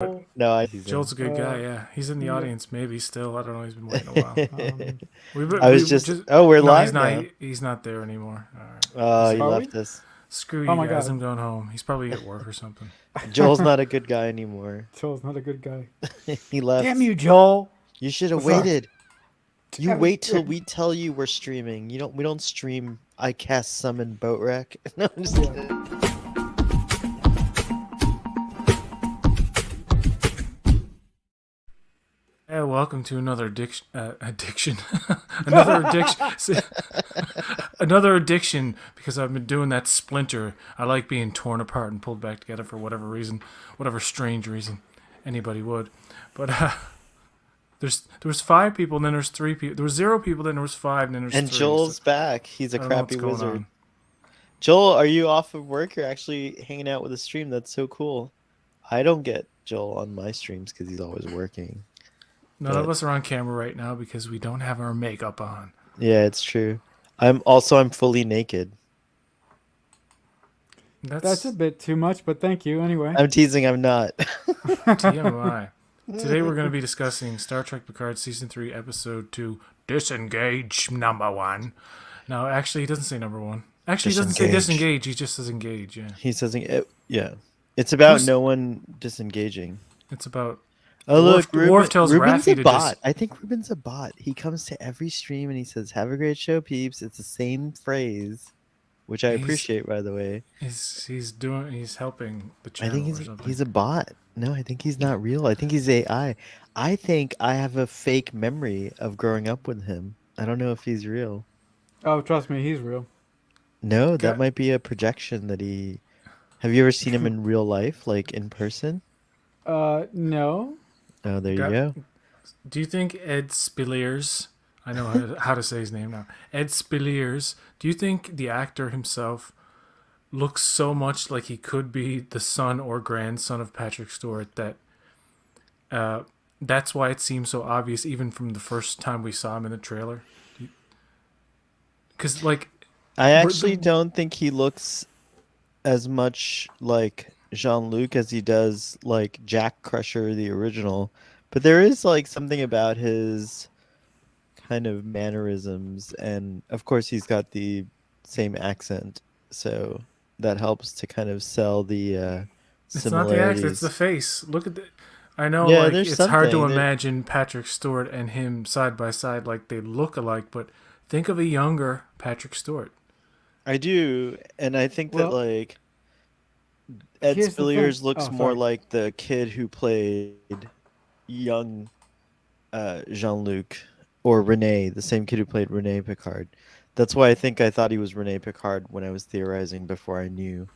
No, Joel's a good guy. Yeah, he's in the Yeah. audience. Maybe still. I don't know. He's been waiting a while. I was We just. just Oh, we're no. He's live not. now. He's not there anymore. All right. Oh, he Are we? left us. Screw Oh you my guys. God. I'm going home. He's probably at work or something. Joel's not a good guy anymore. Joel's not a good guy. He left. Damn you, Joel. You should have Sorry. waited. You Damn wait till you. we tell you we're streaming. We don't stream I cast summon Boatrek. No, I'm just Yeah. kidding. Yeah, welcome to another addiction, another addiction, another addiction. Because I've been doing that splinter. I like being torn apart and pulled back together for whatever reason, whatever strange reason anybody would. But there was 5 people, and then there's 3 people. There was 0 people, then there was 5, and then there's And 3. Joel's So back. He's a I don't know crappy what's going wizard. on. Joel, are you off of work or actually hanging out with a stream? That's so cool. I don't get Joel on my streams because he's always working. None of us are on camera right now because we don't have our makeup on. Yeah, it's true. I'm fully naked. That's a bit too much, but thank you anyway. I'm teasing, I'm not. TMI. Today we're going to be discussing Star Trek Picard Season 3, Episode 2, Disengage #1. No, actually, he doesn't say #1. Actually, he doesn't say disengage, he just says engage, yeah. He says, yeah. It's about Who's- no one disengaging. It's about... Oh, look, Worf tells Ruben's Raffi a to bot. I think Ruben's a bot. He comes to every stream and he says, "Have a great show, peeps." It's the same phrase, which I He's- appreciate, by the way. He's helping the I channel think or something. he's a bot. No, I think he's not real. I think he's AI. I think I have a fake memory of growing up with him. I don't know if he's real. Oh, trust me, he's real. No, Got- that might be a projection that he... Have you ever seen him in real life, like in person? No. Oh, there you Got- go. Do you think Ed Spilliers... I know how to say his name now. Ed Spilliers, do you think the actor himself looks so much like he could be the son or grandson of Patrick Stewart that that's why it seems so obvious even from the first time we saw him in the trailer? Because, like... I actually don't think he looks as much like Jean-Luc as he does like Jack Crusher, the original. But there is like something about his kind of mannerisms, and of course he's got the same accent, so that helps to kind of sell the It's not the similarities. accent, it's the face. Look at the... I know, Yeah, like, there's it's hard to something. imagine Patrick Stewart and him side by side like they look alike, but think of a younger Patrick Stewart. I do, and I think that Well, like Ed here's the thing. Spilliers looks Oh, more sorry. like the kid who played young Jean-Luc or Rene, the same kid who played Rene Picard. That's why I thought he was Rene Picard when I was theorizing before I knew.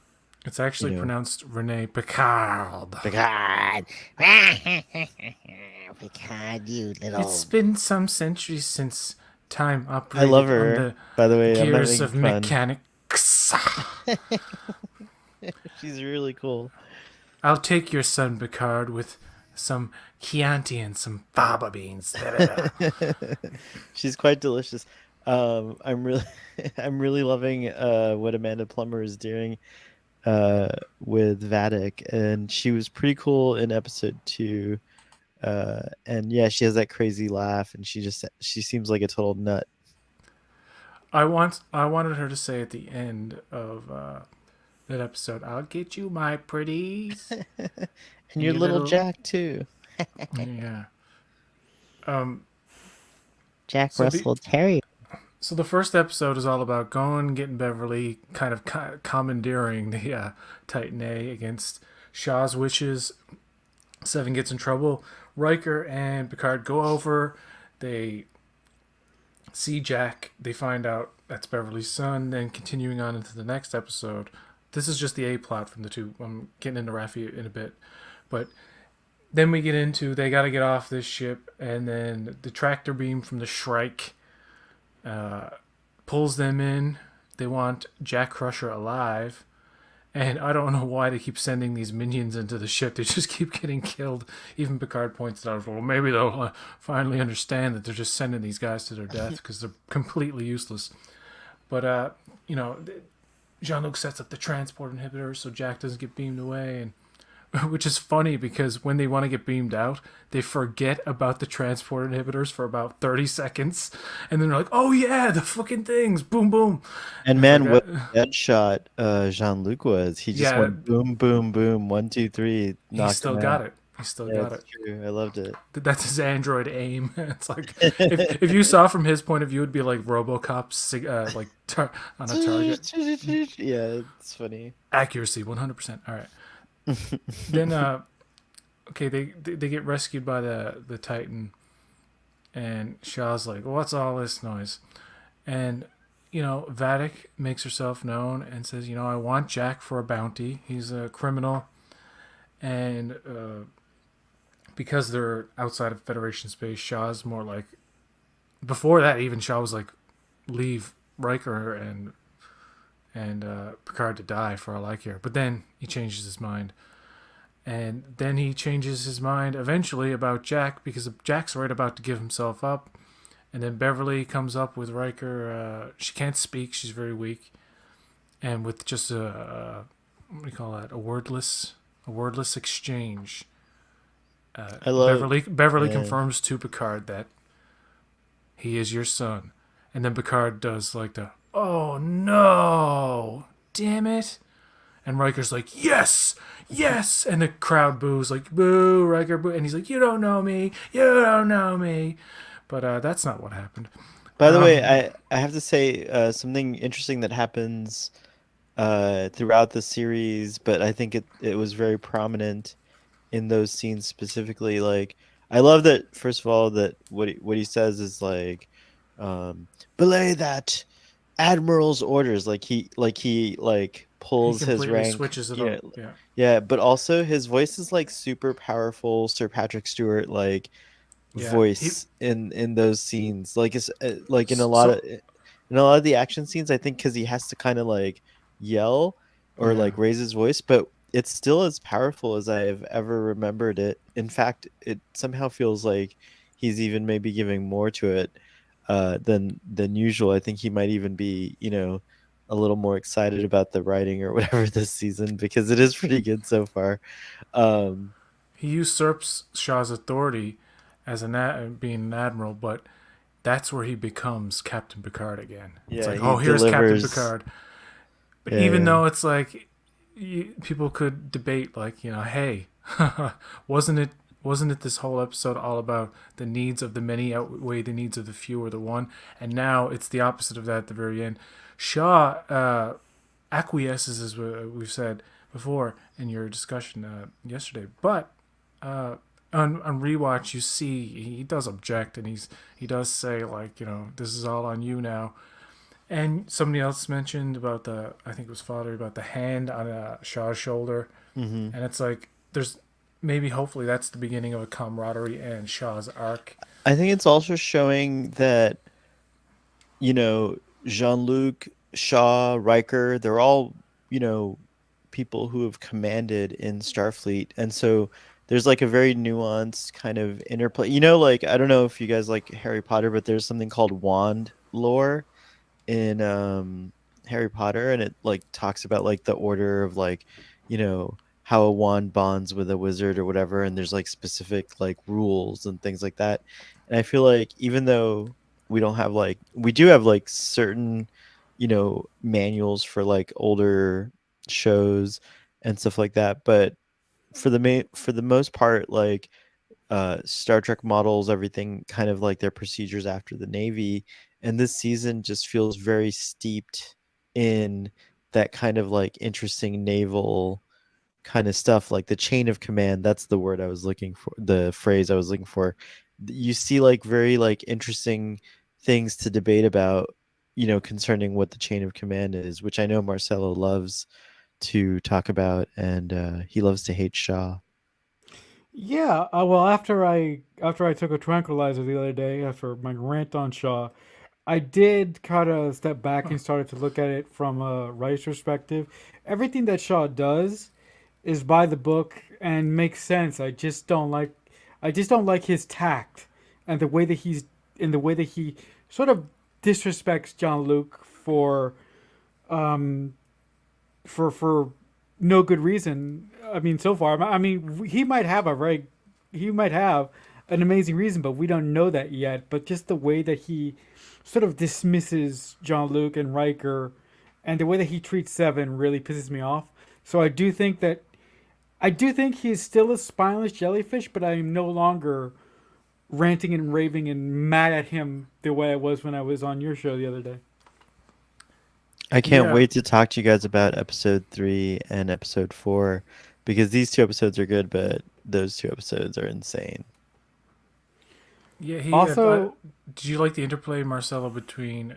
It's actually You know. pronounced Rene Picard. Picard. Picard, you little. It's been some centuries since time I operated love on her. By the way, the I'm not gears making of fun. mechanics. She's really cool. I'll take your son Picard with some Chianti and some fava beans. She's quite delicious. I'm really, I'm really loving what Amanda Plummer is doing with Vatic, and she was pretty cool in episode 2. And yeah, she has that crazy laugh, and she seems like a total nut. I wanted her to say at the end of that episode, "I'll get you, my pretties." And your You little little- Jack too. Yeah. Jack So Russell Terrier. So the first episode is all about going, getting Beverly, kind of commandeering the Titan A against Shaw's wishes. Seven gets in trouble. Riker and Picard go over. They see Jack. They find out that's Beverly's son. Then continuing on into the next episode. This is just the A plot from the two. I'm getting into Raffi in a bit. But then we get into they got to get off this ship. And then the tractor beam from the Shrike pulls them in. They want Jack Crusher alive. And I don't know why they keep sending these minions into the ship. They just keep getting killed. Even Picard points it out, well, maybe they'll finally understand that they're just sending these guys to their death because they're completely useless. But, Jean-Luc sets up the transport inhibitor so Jack doesn't get beamed away. And which is funny because when they want to get beamed out, they forget about the transport inhibitors for about 30 seconds, and then they're like, "Oh yeah, the fucking things, boom, boom." And And it's like, man, what a dead shot Jean-Luc was. He just yeah, went boom, boom, boom, 1, 2, 3, he knocked still him got out. it. He still Yeah, got it's it. true. I loved it. That's his android aim. It's like if you saw from his point of view, it'd be like RoboCop, like on a target. Yeah, it's funny. Accuracy, 100%. All right. Then okay, they get rescued by the Titan, and Shaw's like, "What's all this noise?" And Vatic makes herself known and says, "I want Jack for a bounty. He's a criminal, and because they're outside of Federation space, Shaw's more like." Before that, even Shaw was like, "Leave Riker and Picard to die for all I care." But then he changes his mind. And then he changes his mind eventually about Jack because Jack's right about to give himself up. And then Beverly comes up with Riker. She can't speak; she's very weak. And with just what do you call that? A wordless exchange. I love Beverly yeah. confirms to Picard that he is your son, and then Picard does like the "Oh no, damn it!" And Riker's like, "Yes, yes!" And the crowd boos, like, "Boo, Riker, boo!" And he's like, "You don't know me, you don't know me." But that's not what happened. By the way, Um, I have to say something interesting that happens throughout the series, but I think it was very prominent in those scenes specifically. Like, I love that first of all that what he says is like, belay that admiral's orders. Like he he pulls his completely rank. switches it up. Yeah, Yeah, but also his voice is like super powerful, Sir Patrick Stewart like yeah. He voice in those scenes. Like it's like so in a lot of the action scenes, I think because he has to kind of like yell or yeah. like raise his voice, but it's still as powerful as I've ever remembered it. In fact, it somehow feels like he's even maybe giving more to it than usual. I think he might even be, a little more excited about the writing or whatever this season because it is pretty good so far. Um, He usurps Shaw's authority as being an admiral, but that's where he becomes Captain Picard again. It's yeah, like, he oh, here's Captain delivers. Picard. But Yeah, even yeah. though it's like people could debate, like, hey, wasn't it this whole episode all about the needs of the many outweigh the needs of the few or the one? And now it's the opposite of that at the very end. Shaw acquiesces, as we've said before in your discussion yesterday, but on rewatch you see he does object, and he does say, like, this is all on you now. And somebody else mentioned about I think it was Father, about the hand on Shaw's shoulder. Hmm. And it's like, there's maybe, hopefully, that's the beginning of a camaraderie and Shaw's arc. I think it's also showing that, Jean-Luc, Shaw, Riker, they're all, people who have commanded in Starfleet. And so there's like a very nuanced kind of interplay. Like I don't know if you guys like Harry Potter, but there's something called wand lore in Harry Potter, and it like talks about like the order of like, how a wand bonds with a wizard or whatever, and there's like specific like rules and things like that. And I feel like even though we do have like certain, manuals for like older shows and stuff like that, but for the most part, like Star Trek models everything kind of like their procedures after the Navy, and this season just feels very steeped in that kind of like interesting naval kind of stuff, like the chain of command. That's the word I was looking for, the phrase I was looking for. You see like very like interesting things to debate about, concerning what the chain of command is, which I know Marcelo loves to talk about, and he loves to hate Shaw. Yeah, well, after I took a tranquilizer the other day after my rant on Shaw, I did kind of step back and started to look at it from a writer's perspective. Everything that Shaw does is by the book and makes sense. I just don't like his tact and the way that he sort of disrespects John Luke um for no good reason. I mean, so far, I mean, he might have an amazing reason, but we don't know that yet. But just the way that he sort of dismisses Jean-Luc and Riker, and the way that he treats Seven really pisses me off. So I do think he is still a spineless jellyfish, but I am no longer ranting and raving and mad at him the way I was when I was on your show the other day. I can't Yeah. wait to talk to you guys about episode 3 and episode 4 because these 2 episodes are good, but those 2 episodes are insane. Yeah, Also, did you like the interplay, Marcelo, between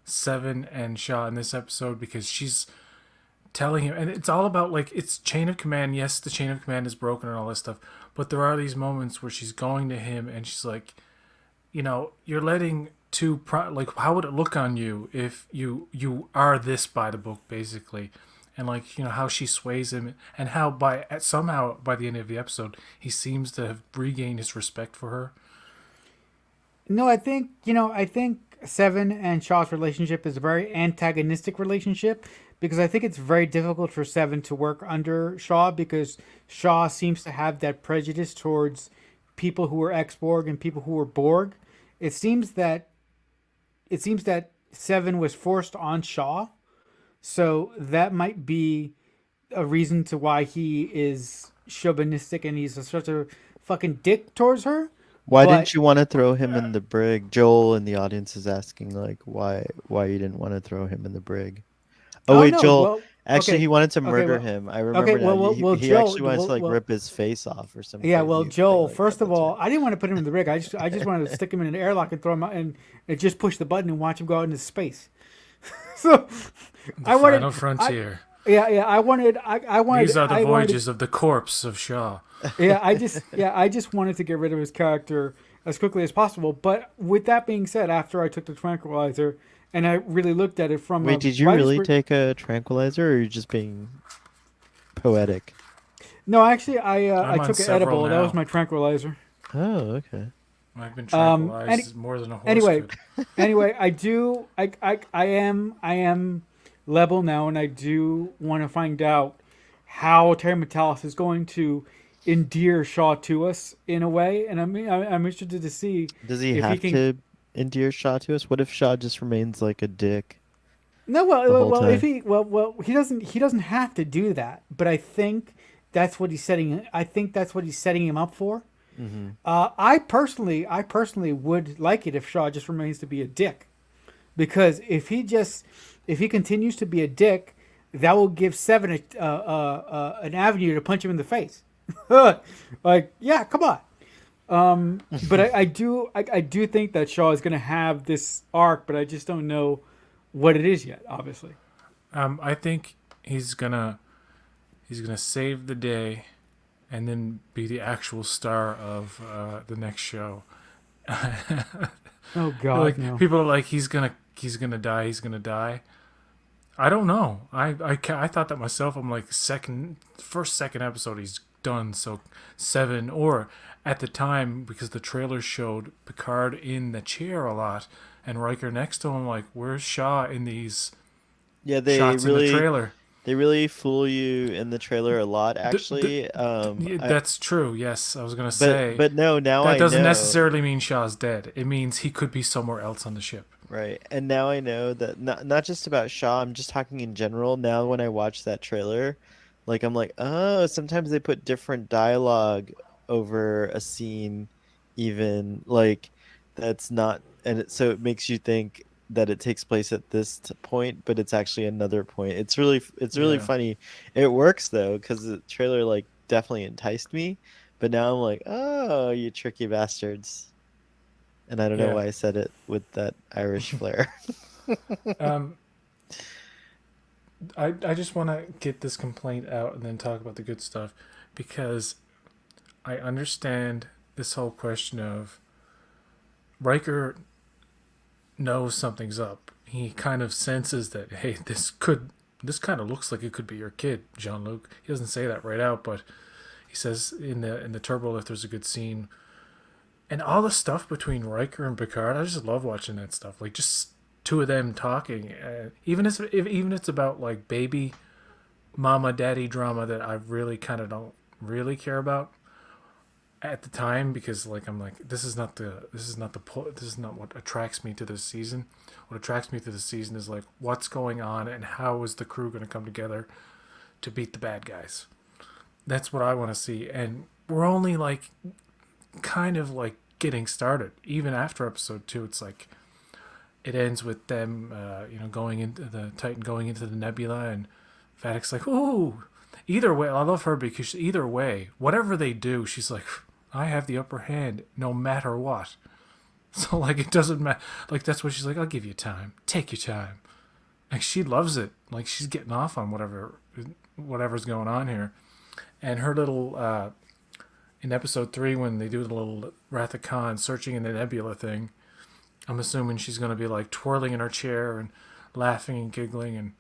Seven and Shaw in this episode? Because she's telling him, and it's all about like it's chain of command. Yes, the chain of command is broken and all this stuff, but there are these moments where she's going to him and she's like, you're letting like, how would it look on you if you are this by the book, basically, and like how she sways him and how somehow by the end of the episode he seems to have regained his respect for her. no, I think Seven and Shaw's relationship is a very antagonistic relationship because I think it's very difficult for Seven to work under Shaw because Shaw seems to have that prejudice towards people who are ex-Borg and people who are Borg. It seems that Seven was forced on Shaw, so that might be a reason to why he is chauvinistic and he's such a fucking dick towards her. Why But didn't you want to throw him in the brig? Joel in the audience is asking like why you didn't want to throw him in the brig. Oh oh wait, no, Joel. well, Actually, okay, he wanted to okay, murder well, him. I okay, remember now. He Joe, actually wanted to like well, rip his face off or some yeah, well, crazy thing Joel. like that. First of That's all, right. I didn't want to put him in the rig. I just wanted to stick him in an airlock and throw him out and just push the button and watch him go out into space. So The I wanted, final I, frontier. yeah, I wanted, These are the I wanted, voyages of the corpse of Shaw. I just wanted to get rid of his character as quickly as possible. But with that being said, after I took the tranquilizer and I really looked at it from a Wait, did you writer's really take a tranquilizer, or are you just being poetic? No, actually, I I'm on took an several edible. That was now. my tranquilizer. Oh, okay. I've been Um, tranquilized more than a horse anyway, could. anyway, I am level now, and I do want to find out how Terry Metalis is going to endear Shaw to us in a way, and I'm interested to see Does he if he have can. to endear Shaw to us? What if Shaw just remains like a dick No, the whole if time? he doesn't have to do that, but I think that's what he's setting. I think that's what he's setting him up for. Mm-hmm. I personally would like it if Shaw just remains to be a dick, because if he continues to be a dick, that will give Seven an avenue to punch him in the face. Like, yeah, come on. But I do think that Shaw is going to have this arc, but I just don't know what it is yet. Obviously, I think he's gonna save the day, and then be the actual star of the next show. oh God, Like no. people are like, he's gonna die. I don't know. I thought that myself. I'm like second episode he's done. So 7, or at the time, because the trailer showed Picard in the chair a lot and Riker next to him. Like, where's Shaw in these Yeah, shots in the trailer? they really fool you in the trailer a lot. Actually, That's true. Yes, I was gonna say. but no, now That I doesn't know. necessarily mean Shaw's dead. It means he could be somewhere else on the ship. Right. And now I know that not just about Shaw, I'm just talking in general. Now when I watch that trailer, like I'm like, oh, sometimes they put different dialogue over a scene even like that's not so it makes you think that it takes place at this point, but it's actually another point. It's really Yeah. funny. It works though cuz the trailer like definitely enticed me, but now I'm like, "Oh, you tricky bastards." And I don't know Yeah. why I said it with that Irish flair. Um, I just want to get this complaint out and then talk about the good stuff, because I understand this whole question of Riker knows something's up. He kind of senses that, hey, this kind of looks like it could be your kid, Jean-Luc. He doesn't say that right out, but he says in the turbo lift there's a good scene. And all the stuff between Riker and Picard, I just love watching that stuff. Like, just two of them talking. Even if it's about like baby mama daddy drama that I really kind of don't really care about at the time, because like I'm like, this is not what attracts me to this season. What attracts me to the season is like, what's going on and how is the crew going to come together to beat the bad guys. That's what I want to see. And we're only like kind of like getting started. Even after episode 2, it's like it ends with them going into the Titan, going into the nebula, and Vadic's like, ooh. Either way, I love her because either way, whatever they do, she's like, I have the upper hand no matter what. So like it doesn't matter. Like that's what she's like, I'll give you time. Take your time. Like she loves it. Like she's getting off on whatever's going on here. And her little in episode 3 when they do the little Wrath of Khan searching in the nebula thing, I'm assuming she's going to be like twirling in her chair and laughing and giggling, and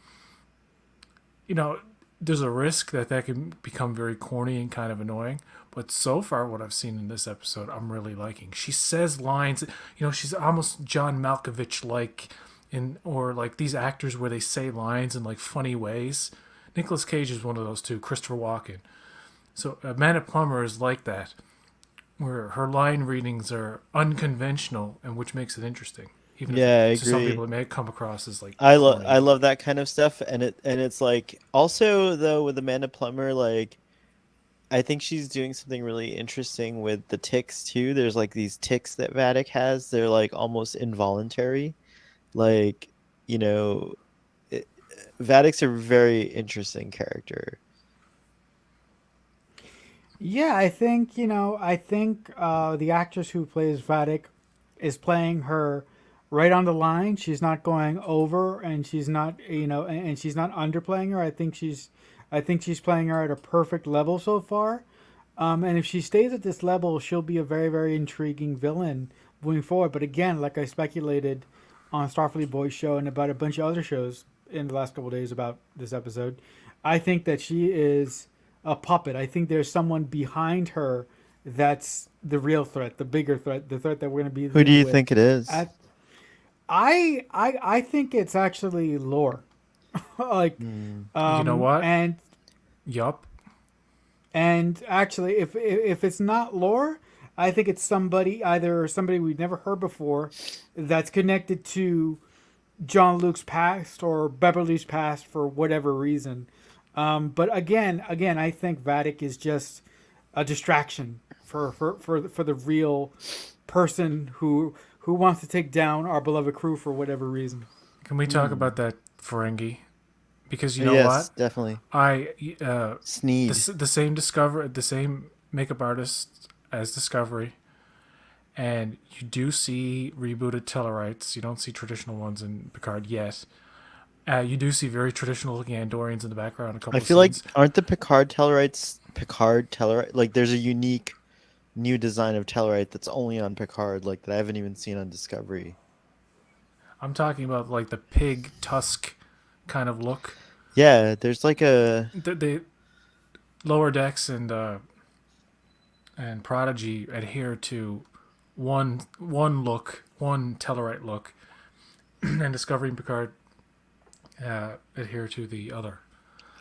there's a risk that can become very corny and kind of annoying. But so far, what I've seen in this episode, I'm really liking. She says lines, she's almost John Malkovich-like, or like these actors where they say lines in like funny ways. Nicolas Cage is one of those too, Christopher Walken. So Amanda Plummer is like that, where her line readings are unconventional, and which makes it interesting. Even I to some agree. people it may come across as like I corny. love that kind of stuff, and it's like also though with Amanda Plummer, like I think she's doing something really interesting with the tics too. There's like these tics that Vatic has. They're like almost involuntary. Like, Vadic's a very interesting character. Yeah, I think the actress who plays Vatic is playing her right on the line. She's not going over, and she's not and she's not underplaying her. I think she's playing her at a perfect level so far. And if she stays at this level, she'll be a very, very intriguing villain moving forward. But again, like I speculated on Starfleet Boys show and about a bunch of other shows in the last couple of days about this episode, I think that she is a puppet. I think there's someone behind her that's the real threat, the bigger threat, the threat that we're going to be Who do you with. think it is? I think it's actually Lore. Like, You know what? and Yup. And actually, if it's not Lore, I think it's either somebody we've never heard before, that's connected to Jean-Luc's past or Beverly's past for whatever reason. But again, I think Vatic is just a distraction for the real person who wants to take down our beloved crew for whatever reason. Can we talk about that Ferengi? Because you know Yes, what? definitely. The Sneed. the same makeup artist as Discovery, and you do see rebooted Tellarites. You don't see traditional ones in Picard yet. You do see very traditional looking Andorians in the background. A couple. I of feel like scenes. aren't the Picard Tellarite, like there's a unique new design of Tellarite that's only on Picard, like that I haven't even seen on Discovery. I'm talking about like the pig tusk kind of look. Yeah, there's like a The Lower Decks and Prodigy adhere to one look, one Tellarite look, and Discovery and Picard adhere to the other.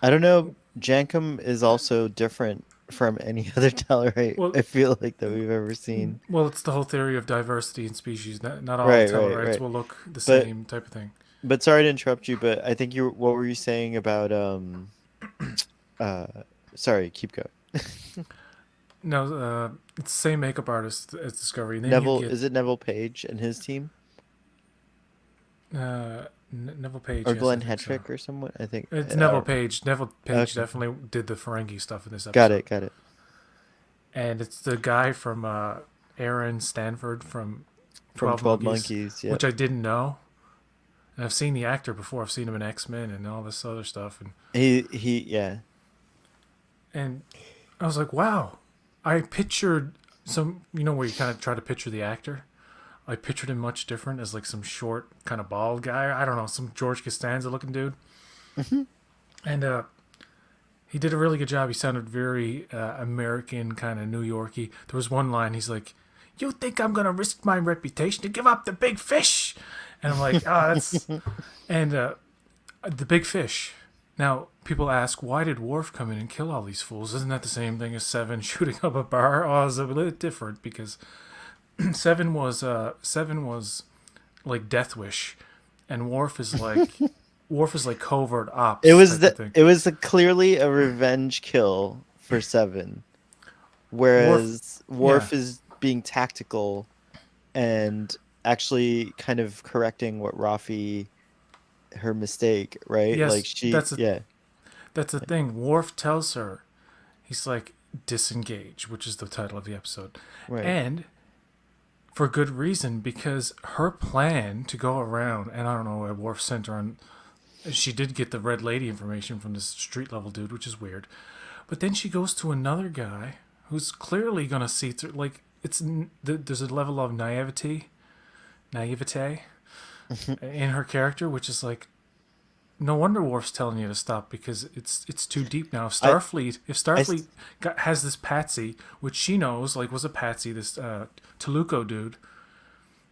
I don't know, Jankum is also different from any other Tellarite Well, I feel like that we've ever seen. Well, it's the whole theory of diversity in species. Not all Right, Tellarites right. will look the But same type of thing. but sorry to interrupt you, but I think what were you saying about sorry, keep going. No, it's the same makeup artist as Discovery. And then Neville, you get, is it Neville Page and his team? Neville Page. Or yes, Glenn I think so. Hedrick or someone? I think It's Neville Page. Neville Page Okay. definitely did the Ferengi stuff in this episode. Got it. And it's the guy from Aaron Stanford from From 12 12 Monkeys, yeah. which I didn't know. And I've seen the actor before. I've seen him in X-Men and all this other stuff. And Yeah. And I was like, wow. I pictured where you kind of try to picture the actor. I pictured him much different as like some short, kind of bald guy. I don't know, some George Costanza looking dude. Mm-hmm. And he did a really good job. He sounded very American, kind of New Yorky. There was one line, he's like, "You think I'm going to risk my reputation to give up the big fish?" And I'm like, oh, that's... And the big fish. Now, people ask, why did Worf come in and kill all these fools? Isn't that the same thing as Seven shooting up a bar? Oh, it's a bit different because Seven was like Death Wish, and Worf is like covert ops type of thing. It was clearly a revenge kill for Seven, whereas yeah. Worf is being tactical and actually kind of correcting what Rafi her mistake, right? Like Yes, she, yeah, that's the thing. Worf tells her, he's like, Disengage, which is the title of the episode, right, and for good reason, because her plan to go around, and I don't know why Worf sent her on. She did get the Red Lady information from this street level dude, which is weird. But then she goes to another guy who's clearly gonna see through. Like there's a level of naivete in her character, which is like, no wonder Worf's telling you to stop because it's too deep now. If Starfleet has this patsy, which she knows like was a patsy, this Toluco dude,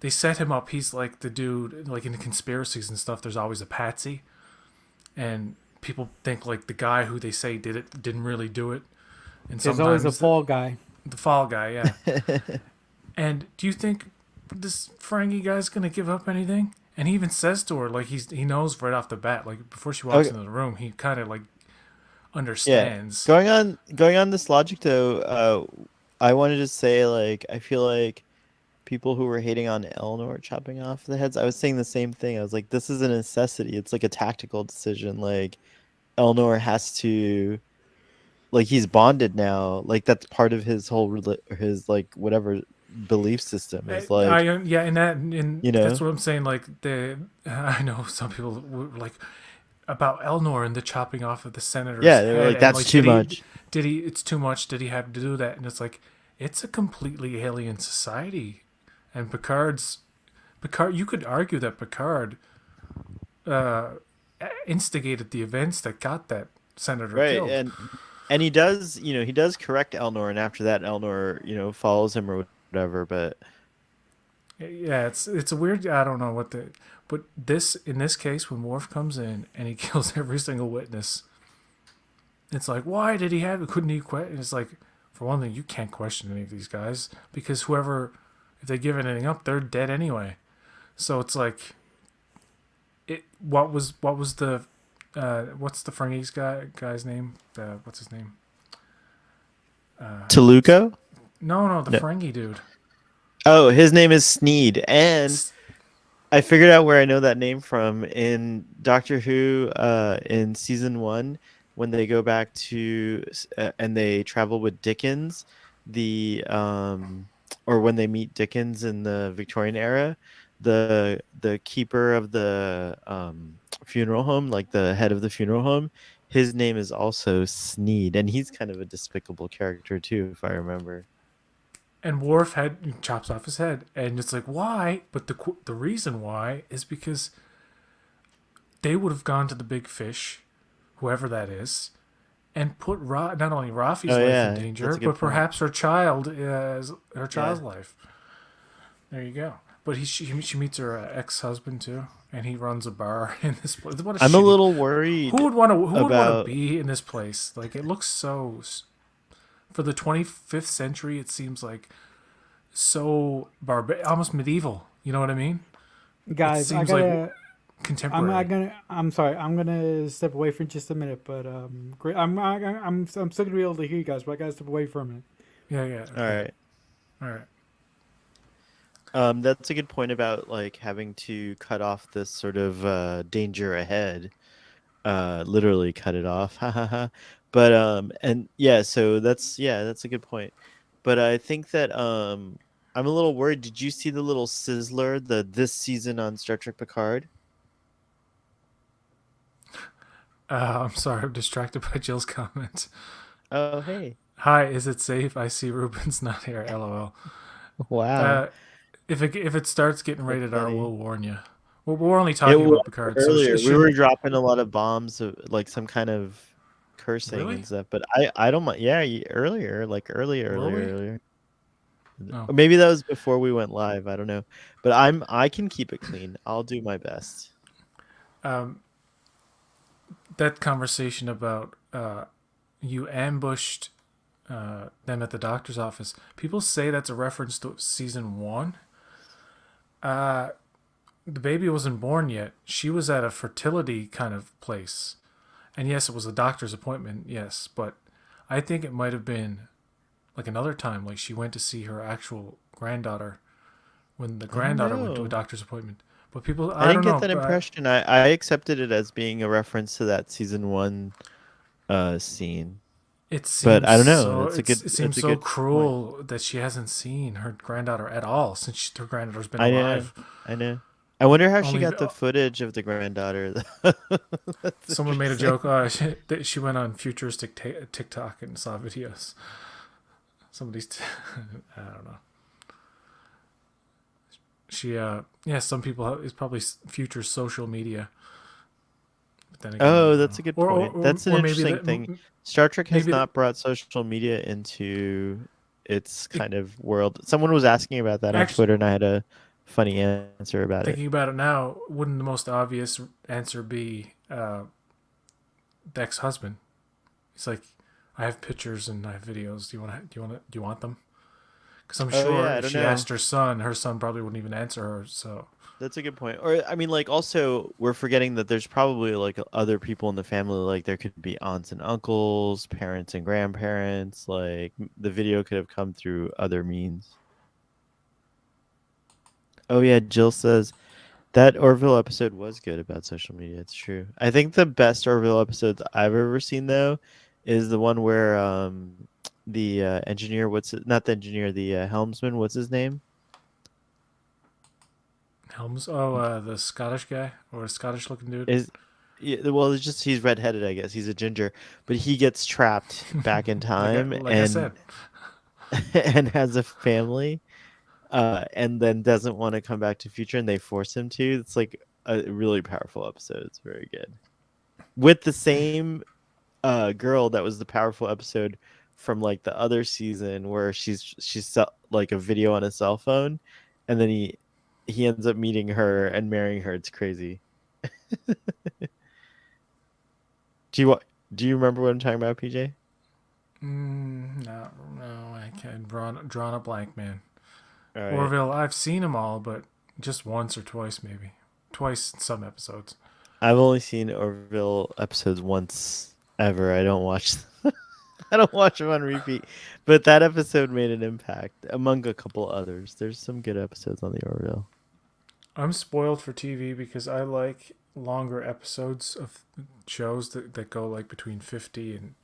they set him up. He's like the dude like in the conspiracies and stuff. There's always a patsy, and people think like the guy who they say did it didn't really do it. And There's always a fall guy. The fall guy, yeah. And do you think this Ferengi guy's gonna give up anything? And he even says to her, like he knows right off the bat, like before she walks into the room, he kind of like understands. Going on this logic though, I wanted to say like I feel like people who were hating on Elnor chopping off the heads, I was saying the same thing. I was like, this is a necessity. It's like a tactical decision. Like Elnor has to, like he's bonded now. Like that's part of his whole his like whatever belief system is like. And that's what I'm saying. Like I know some people were like about Elnor and the chopping off of the senator's yeah, they were head, like that's like, too much. It's too much. Did he have to do that? And it's like it's a completely alien society, and Picard. You could argue that Picard instigated the events that got that senator killed. And he does correct Elnor, and after that Elnor follows him or whatever. But yeah, it's a weird. I don't know but in this case when Worf comes in and he kills every single witness, it's like, why did he have it? Couldn't he quit? And it's like, for one thing, you can't question any of these guys because if they give anything up, they're dead anyway. So it's like, what was the what's the Ferengi's guy's name? What's his name? Toluco? No, the Ferengi dude. Oh, his name is Sneed, and I figured out where I know that name from in Doctor Who. In season 1, when they go back to and they travel with Dickens, or when they meet Dickens in the Victorian era, the keeper of the funeral home, like the head of the funeral home, his name is also Sneed, and he's kind of a despicable character too, if I remember. And Worf chops off his head, and it's like, why? But the reason why is because they would have gone to the big fish, whoever that is, and put not only Rafi's life in danger, but perhaps her child's life. There you go. But she meets her ex-husband too, and he runs a bar in this place. I'm a little worried. Who would want to be in this place? Like, it looks so. For the 25th century, it seems like so almost medieval. You know what I mean? Guys, it seems like contemporary. I'm sorry. I'm gonna step away for just a minute, but great. I'm still gonna be able to hear you guys, but I gotta step away for a minute. Yeah. Okay. All right. That's a good point about like having to cut off this sort of danger ahead. Literally cut it off. But so that's a good point. But I think that I'm a little worried. Did you see the little sizzler this season on Star Trek Picard? I'm sorry, I'm distracted by Jill's comment. Oh, hey. Hi, is it safe? I see Ruben's not here. LOL. Wow. If it starts getting rated R, we'll warn you. We're only talking about Picard. Earlier, we were dropping a lot of bombs, like some kind of cursing and stuff. But I don't mind. Yeah, earlier. Oh. Maybe that was before we went live. I don't know. But I can keep it clean. I'll do my best. that conversation about you ambushed them at the doctor's office. People say that's a reference to season 1. The baby wasn't born yet. She was at a fertility kind of place. And yes, it was a doctor's appointment, yes, but I think it might have been like another time, like she went to see her actual granddaughter when the I don't granddaughter went to a know. doctor's appointment. But people, I I didn't don't get know. that impression. I accepted it as being a reference to that season 1 scene. It But seems I don't know. so. It's a good It it's seems a so good point. cruel that she hasn't seen her granddaughter at all since her granddaughter's been I know. alive. I know. I wonder how she Only got the footage of the granddaughter. That's someone made a interesting. joke. That she went on futuristic TikTok and saw videos. Somebody's, I don't know. She, yeah, some people it's probably future social media. But then again, I Oh, don't that's know. a good point. That's an Or maybe interesting thing. Star Trek has maybe that not brought social media into its kind of world. Someone was asking about that on actually Twitter, and I had a funny answer about it. thinking about it now, wouldn't the most obvious answer be the ex-husband? He's like, I have pictures and I have videos. Do you want them? Because I'm Oh sure yeah, I if don't she know. asked her son probably wouldn't even answer her. So That's a good point. Or I mean, like, also we're forgetting that there's probably like other people in the family. Like there could be aunts and uncles, parents and grandparents. Like the video could have come through other means. Oh yeah, Jill says that Orville episode was good about social media. It's true. I think the best Orville episodes I've ever seen though is the one where the engineer, what's it, not the engineer, the helmsman, what's his name? Helms, the Scottish guy or Scottish looking dude. Is yeah, well, it's just he's redheaded, I guess. He's a ginger, but he gets trapped back in time Like I said, and has a family, and then doesn't want to come back to future, and they force him to. It's like a really powerful episode. It's very good. With the same girl that was the powerful episode from like the other season where like a video on a cell phone, and then he ends up meeting her and marrying her. It's crazy. Do you wa- do you remember what I'm talking about, PJ? no, I can't drawn a blank, man. All right. Orville, I've seen them all, but just once or twice, maybe twice in some episodes. I've only seen Orville episodes once ever. I don't watch I don't watch them on repeat. But that episode made an impact among a couple others. There's some good episodes on the Orville. I'm spoiled for TV because I like longer episodes of shows that go like between 50 and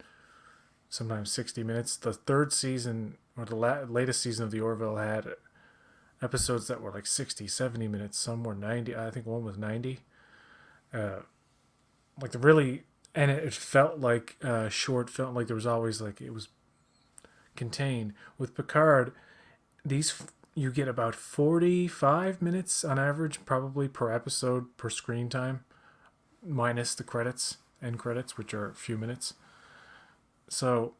sometimes 60 minutes. The third season or the latest season of the Orville had episodes that were like 60, 70 minutes. Some were 90. I think one was 90. Uh, like the really, and it felt like short film. Like there was always like it was contained. With Picard, you get about 45 minutes on average, probably per episode per screen time, minus the end credits, which are a few minutes. So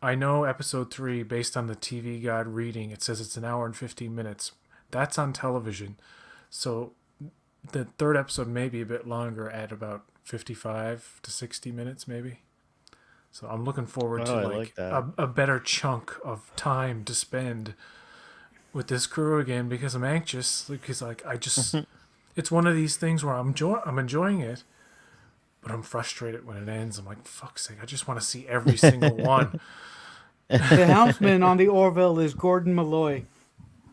I know episode 3, based on the TV Guide reading, it says it's an hour and 15 minutes. That's on television. So the third episode may be a bit longer at about 55 to 60 minutes, maybe. So I'm looking forward Oh, to I like like that. a better chunk of time to spend with this crew again because I'm anxious. Because like it's one of these things where I'm enjoying it, but I'm frustrated when it ends. I'm like, fuck's sake, I just want to see every single one. The helmsman on the Orville is Gordon Malloy.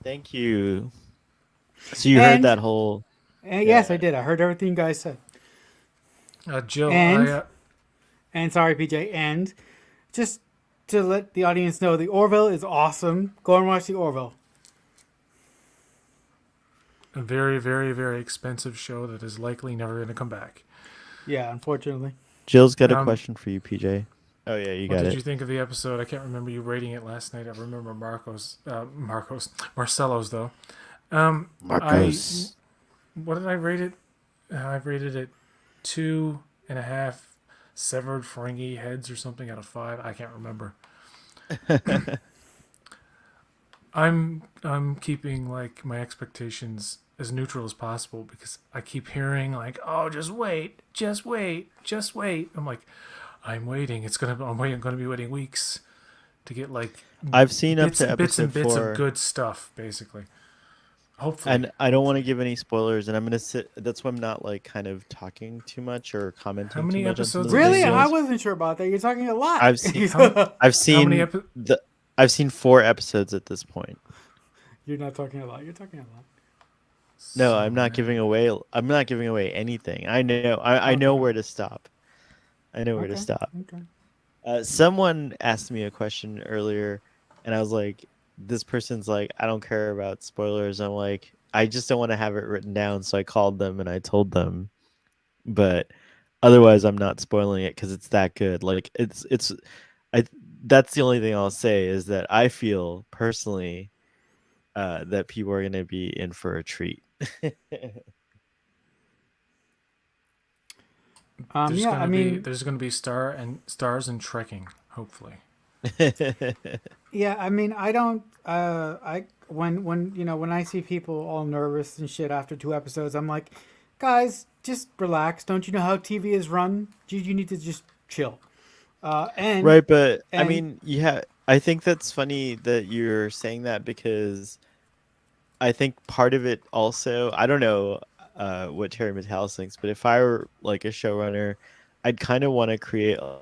Thank you. So you heard that And, whole and yes, I yeah. did. I heard everything you guys said. Jill, And sorry, PJ. And just to let the audience know, the Orville is awesome. Go and watch the Orville. a very, very, very expensive show that is likely never going to come back. Yeah, unfortunately. Jill's got a Um, question for you, PJ. Oh yeah, you what got did it. you think of the episode? I can't remember you rating it last night. I remember Marcelo's though. I Marcos. what did I rate it? I rated it 2.5 severed Ferengi heads or something out of 5. I can't remember. I'm keeping like my expectations as neutral as possible because I keep hearing like, "Oh, just wait, just wait, just wait." I'm like, I'm waiting. I'm gonna be waiting weeks to get like I've seen up bits to and bits and episode bits of 4, good stuff, basically. Hopefully, and I don't want to give any spoilers, and I'm gonna sit. That's why I'm not like kind of talking too much or how commenting too many much on some of episodes the of this Really, I series? details. wasn't sure about that. You're talking a lot. I've seen, I've How many seen episodes? the, I've seen 4 episodes at this point. You're not talking a lot. You're talking a lot. No, Son of a man. I'm not giving away anything. I know Okay. where to stop. I know where to Okay. stop. Okay. Someone asked me a question earlier, and I was like, "This person's like, I don't care about spoilers." I'm like, I just don't want to have it written down, so I called them and I told them. But otherwise, I'm not spoiling it because it's that good. Like I. That's the only thing I'll say is that I feel personally that people are going to be in for a treat. There's Yeah. I gonna be mean, there's gonna be stars and trekking. Hopefully, yeah. I mean, I don't. I when when I see people all nervous and shit after 2 episodes, I'm like, guys, just relax. Don't you know how TV is run? You need to just chill. Uh, and Right, but I and mean, yeah, I think that's funny that you're saying that because I think part of it also, I don't know what Terry Matalis thinks, but if I were like a showrunner, I'd kind of want to create a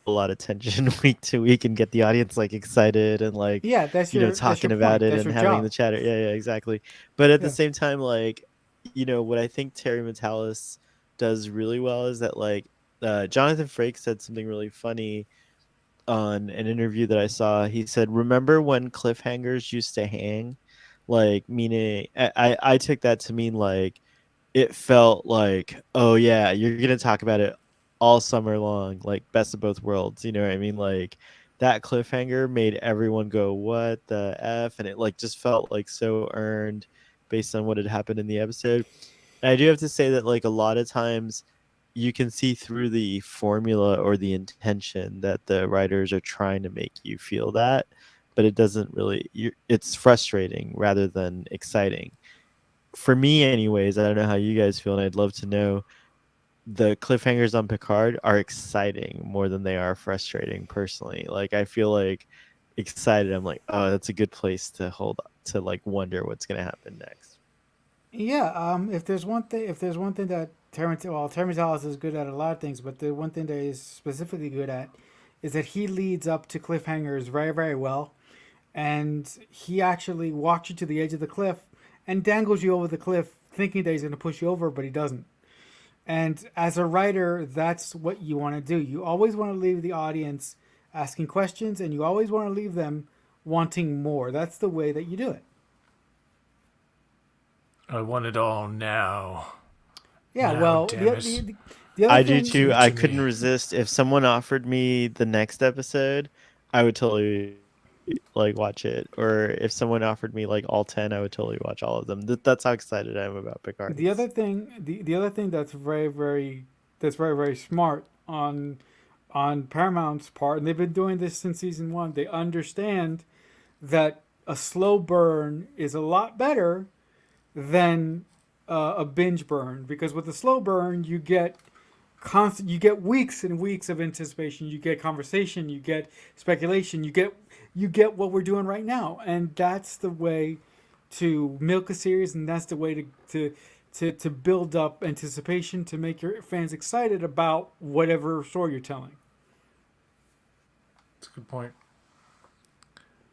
lot of tension week to week and get the audience like excited and like, yeah, that's your talking about point. it That's and your having the job. chatter. Yeah, yeah, exactly. But at the Yeah. same time, like, what I think Terry Matalis does really well is that like Jonathan Frakes said something really funny on an interview that I saw. He said, "Remember when cliffhangers used to hang?" Like meaning, I took that to mean like it felt like, oh yeah, you're gonna talk about it all summer long, like best of both worlds. You know what I mean? Like that cliffhanger made everyone go, "What the f?" And it like just felt like so earned based on what had happened in the episode. And I do have to say that like a lot of times you can see through the formula or the intention that the writers are trying to make you feel that, but it doesn't really. It's frustrating rather than exciting. For me, anyways, I don't know how you guys feel, and I'd love to know. The cliffhangers on Picard are exciting more than they are frustrating. Personally, like I feel like excited. I'm like, oh, that's a good place to hold to like wonder what's gonna happen next. Yeah, if there's one thing that Terrence Ellis is good at a lot of things, but the one thing that he's specifically good at is that he leads up to cliffhangers very, very well, and he actually walks you to the edge of the cliff and dangles you over the cliff, thinking that he's going to push you over, but he doesn't. And as a writer, that's what you want to do. You always want to leave the audience asking questions, and you always want to leave them wanting more. That's the way that you do it. I want it all now. Yeah. Now, Well, damn it, the other I do thing. give too. it I to couldn't me. resist. If someone offered me the next episode, I would totally like watch it. Or if someone offered me like all 10, I would totally watch all of them. That's how excited I am about Picard. The other thing that's very very smart on Paramount's part, and they've been doing this since season one. They understand that a slow burn is a lot better than a binge burn, because with a slow burn you get weeks and weeks of anticipation, you get conversation, you get speculation, you get what we're doing right now, and that's the way to milk a series, and that's the way to build up anticipation to make your fans excited about whatever story you're telling. That's a good point.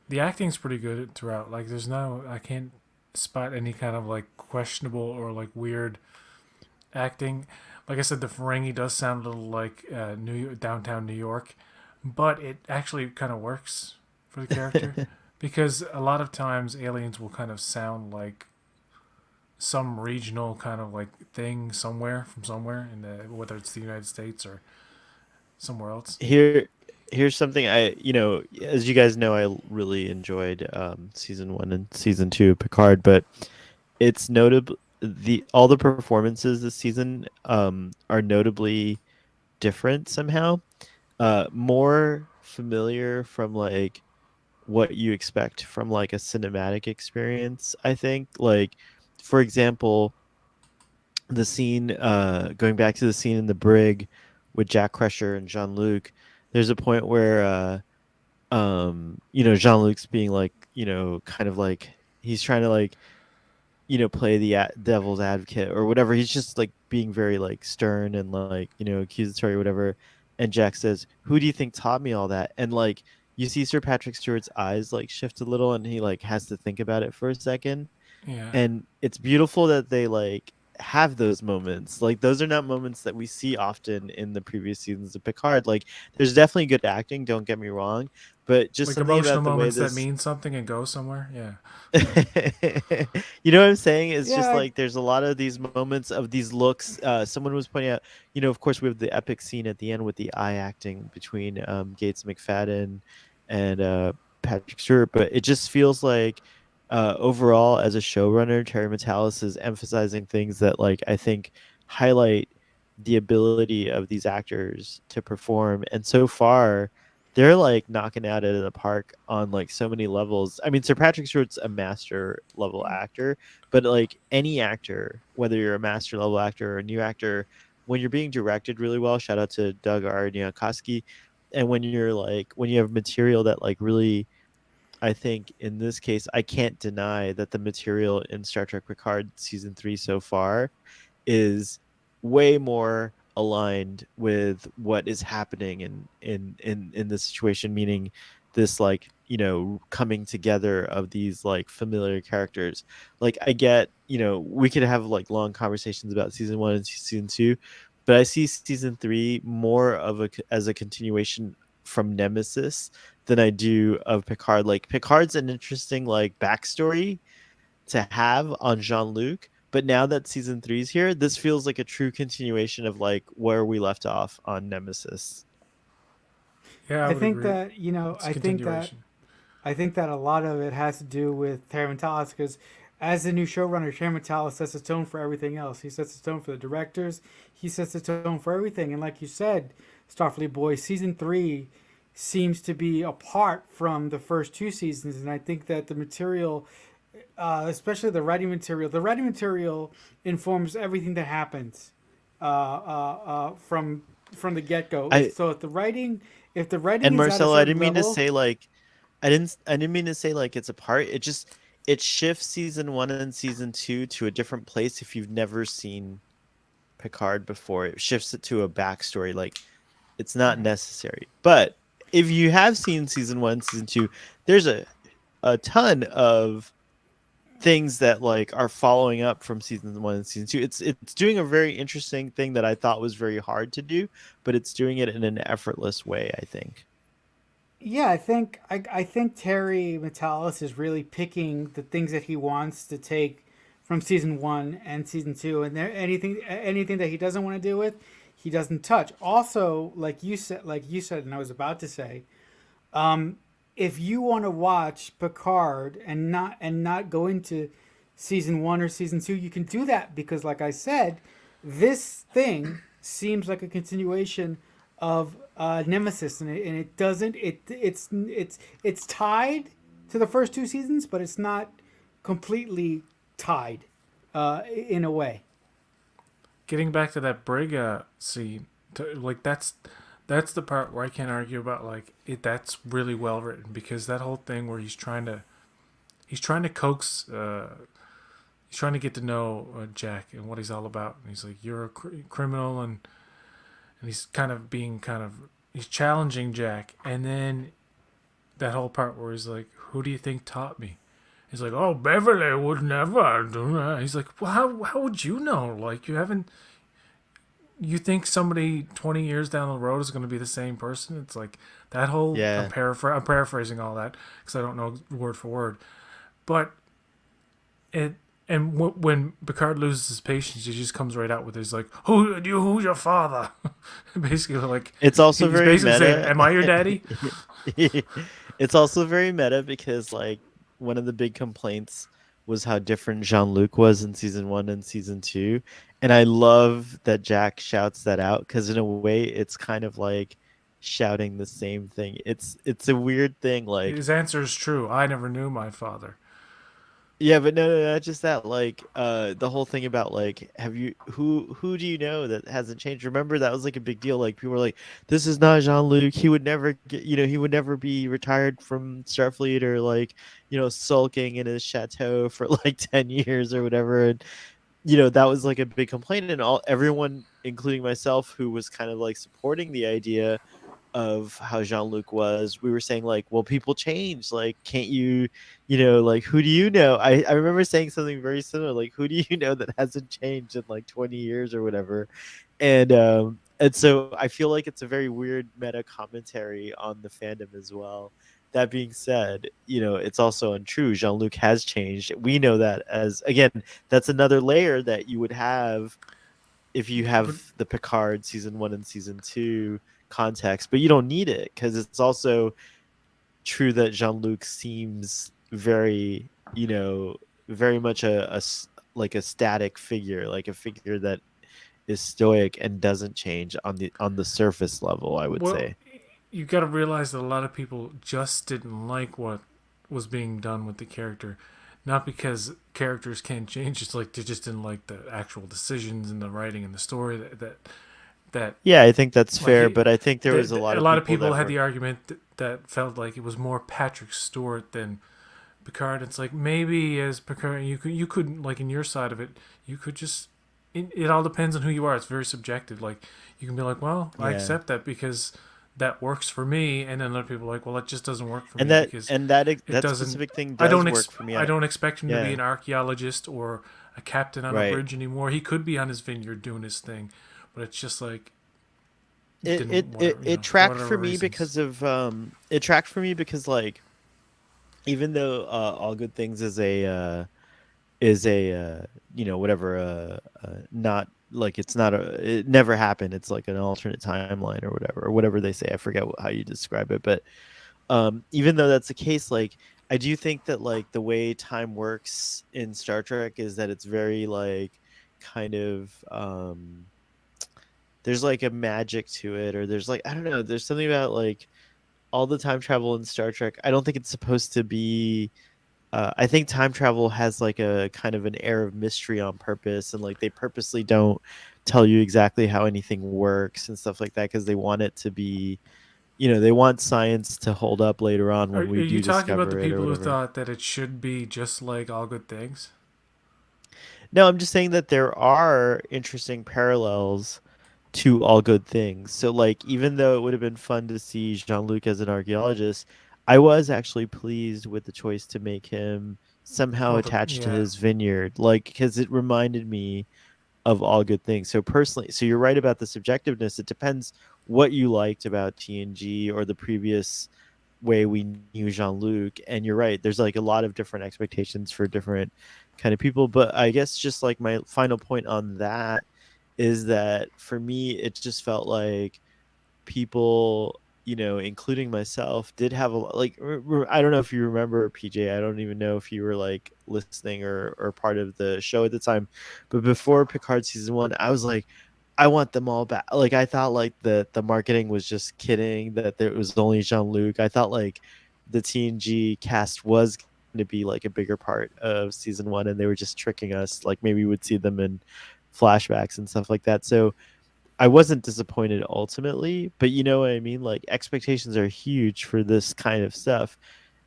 The acting's pretty good throughout. Like, I can't spot any kind of like questionable or like weird acting. Like I said, the Ferengi does sound a little like downtown New York, but it actually kind of works for the character because a lot of times aliens will kind of sound like some regional kind of like thing somewhere from somewhere in the whether it's the United States or somewhere else. Here, here's something as you guys know, I really enjoyed season 1 and season 2 of Picard, but it's notable the all the performances this season are notably different somehow. More familiar from like what you expect from like a cinematic experience, I think. Like for example, the scene, going back to the scene in the brig with Jack Crusher and Jean Luc, there's a point where Jean Luc's being like, kind of like he's trying to like play the devil's advocate or whatever. He's just like being very like stern and like accusatory or whatever. And Jack says, "Who do you think taught me all that?" And like you see Sir Patrick Stewart's eyes like shift a little, and he like has to think about it for a second. Yeah. And it's beautiful that they like have those moments. Like those are not moments that we see often in the previous seasons of Picard. Like there's definitely good acting, don't get me wrong, but just Like something emotional about the way moments that this mean something and go somewhere. Yeah. you know what I'm saying? It's Yeah, just like there's a lot of these moments of these looks. Someone was pointing out, of course, we have the epic scene at the end with the eye acting between Gates McFadden and Patrick Stewart, but it just feels like overall, as a showrunner, Terry Matalas is emphasizing things that, like, I think highlight the ability of these actors to perform. And so far, they're like knocking out it in the park on like so many levels. I mean, Sir Patrick Stewart's a master level actor, but like any actor, whether you're a master level actor or a new actor, when you're being directed really well, shout out to Doug Arniakowski, and when you're like when you have material that like really, I think in this case, I can't deny that the material in Star Trek Picard season 3 so far is way more aligned with what is happening in this situation, meaning this like coming together of these like familiar characters. Like I get, we could have like long conversations about season 1 and season 2, but I see season 3 more of a as a continuation from Nemesis than I do of Picard. Like Picard's an interesting like backstory to have on Jean-Luc, but now that season 3 is here, this feels like a true continuation of like where we left off on Nemesis. Yeah, I I would think agree. that It's a continuation. I think that a lot of it has to do with Terry Matalas because as the new showrunner, Terry Matalas sets the tone for everything else. He sets the tone for the directors. He sets the tone for everything. And like you said, Starfleet Boy, season 3 seems to be apart from the first two seasons. And I think that the material, especially the writing material informs everything that happens from the get go. I So if the writing and is at a Marcelo, I certain didn't mean to level, say like I didn't mean to say like it's apart. It just it shifts season 1 and season 2 to a different place if you've never seen Picard before. It shifts it to a backstory. Like it's not necessary. But if you have seen season 1, season 2, there's a ton of things that like are following up from season 1 and season 2. It's doing a very interesting thing that I thought was very hard to do, but it's doing it in an effortless way, I think. yeah, I think Terry Matalas is really picking the things that he wants to take from season 1 and season 2, and there anything that he doesn't want to deal with, he doesn't touch. Also, like you said, and I was about to say, if you want to watch Picard and not go into season 1 or season 2, you can do that because, like I said, this thing seems like a continuation of Nemesis, and it doesn't. It's tied to the first two seasons, but it's not completely tied in a way. Getting back to that Briga scene, like that's the part where I can't argue about like it. That's really well written because that whole thing where he's trying to coax, he's trying to get to know Jack and what he's all about. And he's like, "You're a criminal," and he's kind of he's challenging Jack. And then that whole part where he's like, "Who do you think taught me?" He's like, "Oh, Beverly would never do that." He's like, "Well, how would you know? Like, you haven't. You think somebody 20 years down the road is going to be the same person?" It's like that whole. Yeah. I'm paraphrasing all that because I don't know word for word, but it. And when Picard loses his patience, he just comes right out with his like, Who's your father?" Basically, like It's also he's very basically saying, meta. "Am I your daddy?" It's also very meta because like one of the big complaints was how different Jean-Luc was in season 1 and season 2, and I love that Jack shouts that out because in a way it's kind of like shouting the same thing. It's a weird thing like His answer is true. I never knew my father. Yeah, but no, not just that. Like, the whole thing about like, have you who do you know that hasn't changed? Remember that was like a big deal. Like people were like, this is not Jean-Luc. He would never get, he would never be retired from Starfleet or like, sulking in his chateau for like 10 years or whatever. And that was like a big complaint, and everyone, including myself, who was kind of like supporting the idea of how Jean-Luc was, we were saying like, well, people change. Like, can't you, like, who do you know? I remember saying something very similar, like, who do you know that hasn't changed in like 20 years or whatever? And so I feel like it's a very weird meta commentary on the fandom as well. That being said, it's also untrue. Jean-Luc has changed. We know that, as again, that's another layer that you would have if you But have the Picard season 1 and season 2 context, but you don't need it because it's also true that Jean-Luc seems very, very much like a static figure, like a figure that is stoic and doesn't change on the surface level, I would well, say. you got to realize that a lot of people just didn't like what was being done with the character, not because characters can't change. It's like they just didn't like the actual decisions and the writing and the story that Yeah, I think that's like fair, but I think there was a lot a of lot of people people that had were the argument that felt like it was more Patrick Stewart than Picard. It's like maybe as Picard, you could like in your side of it, you could just it all depends on who you are. It's very subjective. Like you can be like, well, I yeah. accept that because that works for me, and then other people are like, well, it just doesn't work for And me that because and that it that doesn't. specific thing I does don't work for me. I don't expect him to be Yeah, an archaeologist or a captain on a right. bridge anymore. He could be on his vineyard doing his thing, but it's just like It it didn't it, whatever it for tracked whatever for me reasons. because of it tracked for me because like, even though all good things is a whatever, not like, it's not it never happened, it's like an alternate timeline or whatever they say. I forget how you describe it, but even though that's the case, like, I do think that like the way time works in Star Trek is that it's very like, kind of, there's like a magic to it, or there's like, I don't know, there's something about like all the time travel in Star Trek. I don't think it's supposed to be. I think time travel has like a kind of an air of mystery on purpose, and like they purposely don't tell you exactly how anything works and stuff like that because they want it to be, they want science to hold up later on Are when we you do talking about the discover it or people who whatever. thought that it should be just like All Good Things? No, I'm just saying that there are interesting parallels to All Good Things. So like, even though it would have been fun to see Jean-Luc as an archaeologist, I was actually pleased with the choice to make him somehow Oh, attached to yeah. his vineyard, like, because it reminded me of All Good Things. So personally, so you're right about the subjectiveness. It depends what you liked about TNG or the previous way we knew Jean-Luc. And you're right, there's like a lot of different expectations for different kind of people. But I guess just like my final point on that is that for me, it just felt like people, including myself, did have a like. I don't know if you remember, PJ. I don't even know if you were like listening or part of the show at the time, but before Picard season 1, I was like, I want them all back. Like, I thought like the marketing was just kidding, that there was only Jean-Luc. I thought like the TNG cast was going to be like a bigger part of season 1, and they were just tricking us. Like, maybe we would see them in flashbacks and stuff like that. So I wasn't disappointed ultimately, but you know what I mean? Like, expectations are huge for this kind of stuff.